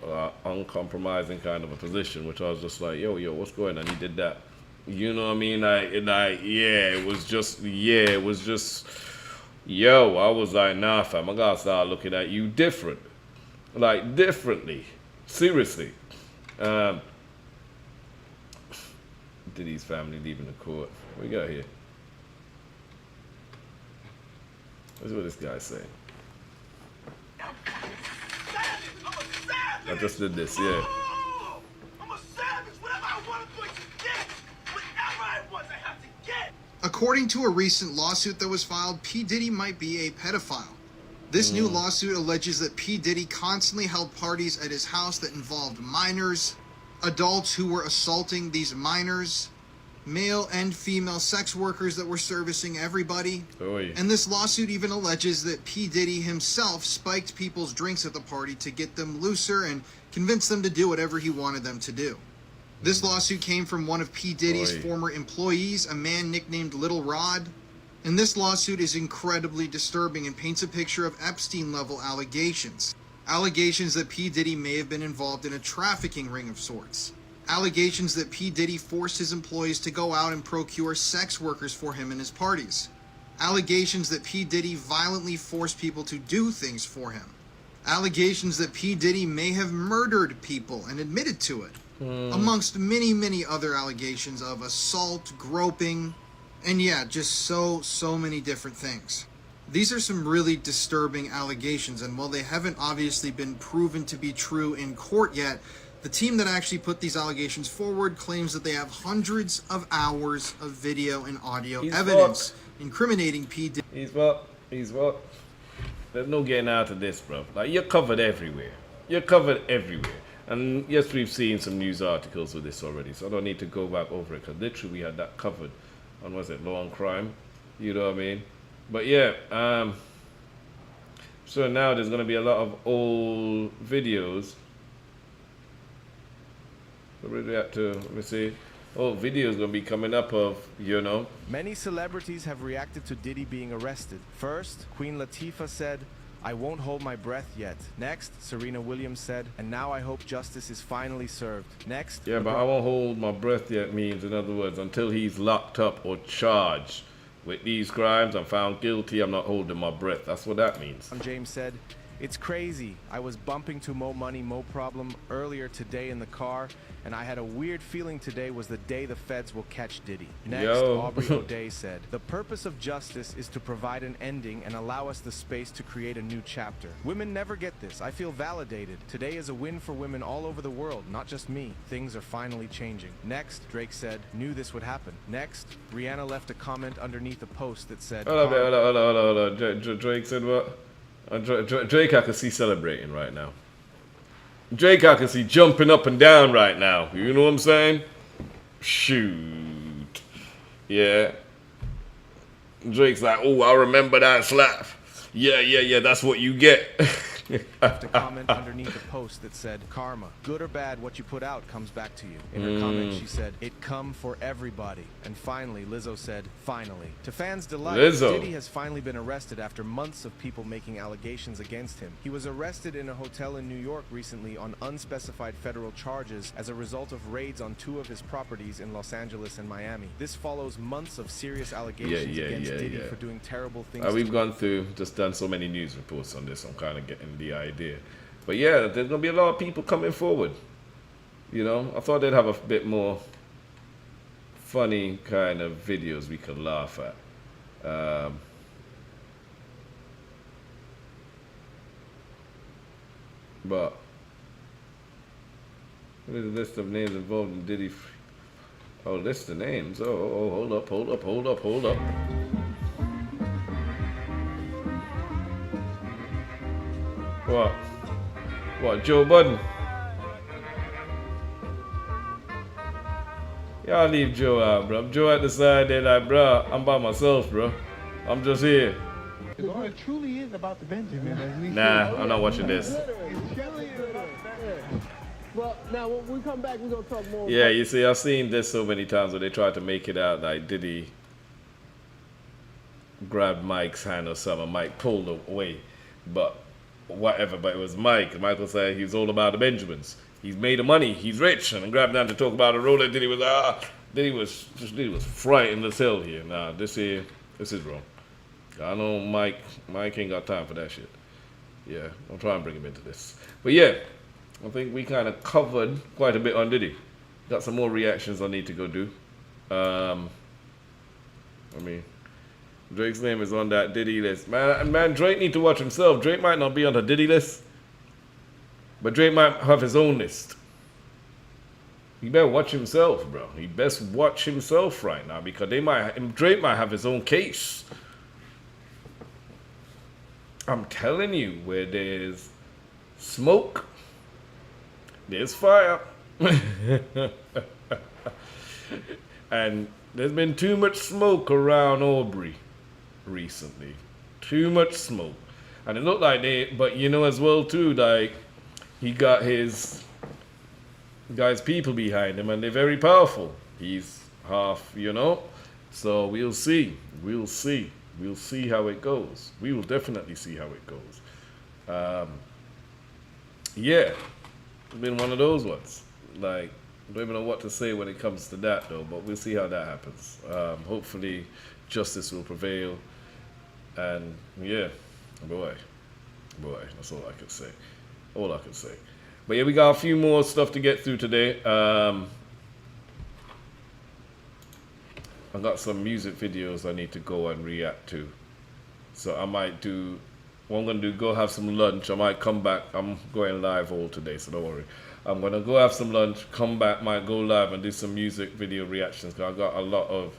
uncompromising kind of a position, which I was just like, yo, what's going on? He did that. You know what I mean? It was just, yo, I was like, nah, fam, I gotta start looking at you different. Like, differently. Seriously. Diddy's family leaving the court. What we got here? Let's see what this guy's saying. I just did this, yeah. I'm a savage. Whatever I want, I'm going to get. Whatever I want, I have to get. According to a recent lawsuit that was filed, P. Diddy might be a pedophile. This new lawsuit alleges that P. Diddy constantly held parties at his house that involved minors, adults who were assaulting these minors, male and female sex workers that were servicing everybody. And this lawsuit even alleges that P. Diddy himself spiked people's drinks at the party to get them looser and convince them to do whatever he wanted them to do. This lawsuit came from one of P. Diddy's former employees, a man nicknamed Little Rod. And this lawsuit is incredibly disturbing and paints a picture of Epstein-level allegations. Allegations that P. Diddy may have been involved in a trafficking ring of sorts. Allegations that P. Diddy forced his employees to go out and procure sex workers for him in his parties. Allegations that P. Diddy violently forced people to do things for him. Allegations that P. Diddy may have murdered people and admitted to it. Amongst many, many other allegations of assault, groping, and yeah, just so many different things. These are some really disturbing allegations, and while they haven't obviously been proven to be true in court yet, the team that actually put these allegations forward claims that they have hundreds of hours of video and audio evidence incriminating P. Diddy. He's what? There's no getting out of this, bro. Like, you're covered everywhere. And yes, we've seen some news articles with this already, so I don't need to go back over it, because literally we had that covered on, was it, Law and Crime? You know what I mean? But yeah, so now there's going to be a lot of old videos. What do we have to, let me see. Old videos going to be coming up of, you know. Many celebrities have reacted to Diddy being arrested. First, Queen Latifah said, "I won't hold my breath yet." Next, Serena Williams said, "And now I hope justice is finally served." Next, yeah, but I won't hold my breath yet means, in other words, until he's locked up or charged with these crimes, I'm found guilty, I'm not holding my breath. That's what that means. James said, "It's crazy. I was bumping to Mo Money, Mo Problem earlier today in the car, and I had a weird feeling today was the day the feds will catch Diddy." Next, Aubrey O'Day said, "The purpose of justice is to provide an ending and allow us the space to create a new chapter. Women never get this. I feel validated. Today is a win for women all over the world, not just me. Things are finally changing." Next, Drake said, "Knew this would happen." Next, Rihanna left a comment underneath a post that said, Hold on. Drake said what? Drake I can see celebrating right now. Drake I can see jumping up and down right now. You know what I'm saying? Shoot. Yeah. Drake's like, "Oh, I remember that slap. Yeah, that's what you get." left a comment underneath a post that said, "Karma, good or bad, what you put out comes back to you." In her comment, she said, "It come for everybody." And finally, Lizzo said, "Finally." To fans' delight, Diddy has finally been arrested after months of people making allegations against him. He was arrested in a hotel in New York recently on unspecified federal charges as a result of raids on 2 of his properties in Los Angeles and Miami. This follows months of serious allegations against Diddy for doing terrible things. We've gone through, just done so many news reports on this. I'm kind of getting the idea. But yeah, there's going to be a lot of people coming forward. You know, I thought they'd have a bit more funny kind of videos we could laugh at. But what is the list of names involved in Diddy? Oh, list of names. Oh, hold up. What, Joe Budden? Y'all leave Joe out, bro. Joe at the side there like, bro, I'm by myself, bro. I'm just here. It truly is about the Benjamin. Nah, I'm not watching this. Well, now when we come back, we're going to talk more. Yeah, you see, I've seen this so many times where they try to make it out like Diddy grabbed Mike's hand or something. Mike pulled away. But whatever, but it was Mike. Mike was saying he's all about the Benjamins. He's made the money, he's rich, and grabbed down to talk about a roller. Diddy was frightened as hell here. Nah, this is wrong. I know Mike ain't got time for that shit. Yeah, I'll try and bring him into this. But yeah, I think we kind of covered quite a bit on Diddy. Got some more reactions I need to go do. I mean, Drake's name is on that Diddy list. Man, Drake need to watch himself. Drake might not be on the Diddy list, but Drake might have his own list. He better watch himself, bro. He best watch himself right now because Drake might have his own case. I'm telling you, where there's smoke, there's fire. And there's been too much smoke around Aubrey recently. Too much smoke. And it looked like but you know as well too, like he got his guys people behind him and they're very powerful. He's half, you know. So we'll see. We'll see how it goes. We will definitely see how it goes. Yeah, it's been one of those ones. Like, I don't even know what to say when it comes to that though, but we'll see how that happens. Hopefully justice will prevail. And yeah, boy, that's all I can say. All I can say. But yeah, we got a few more stuff to get through today. I got some music videos I need to go and react to. So I might do, what I'm going to do, go have some lunch. I might come back. I'm going live all today, so don't worry. I'm going to go have some lunch, come back, might go live and do some music video reactions. Because I got a lot of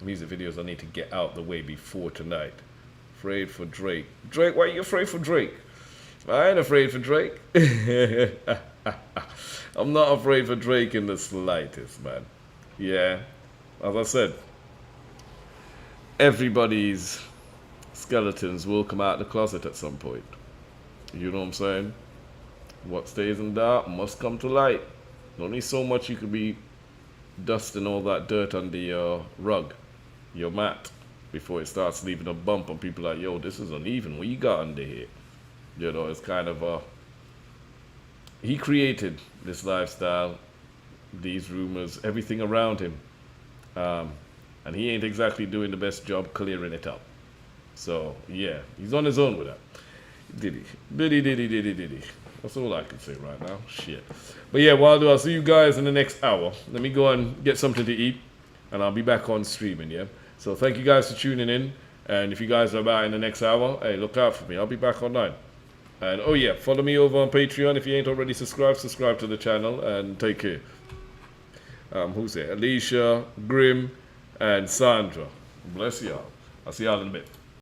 music videos I need to get out the way before tonight. Afraid for Drake. Drake, why are you afraid for Drake? I ain't afraid for Drake. I'm not afraid for Drake in the slightest, man. Yeah. As I said, everybody's skeletons will come out of the closet at some point. You know what I'm saying? What stays in dark must come to light. Only so much you could be dusting all that dirt under your rug, your mat, before it starts leaving a bump and people are like, yo, this is uneven. What you got under here? You know, it's kind of he created this lifestyle, these rumors, everything around him. And he ain't exactly doing the best job clearing it up. So, yeah, he's on his own with that. Diddy. That's all I can say right now. Shit. But yeah, what I'll do, I'll see you guys in the next hour. Let me go and get something to eat, and I'll be back on streaming, yeah? So thank you guys for tuning in. And if you guys are about in the next hour, hey, look out for me. I'll be back online. And, oh yeah, follow me over on Patreon. If you ain't already subscribed, subscribe to the channel, and take care. Who's there? Alicia, Grim, and Sandra. Bless y'all. I'll see y'all in a bit.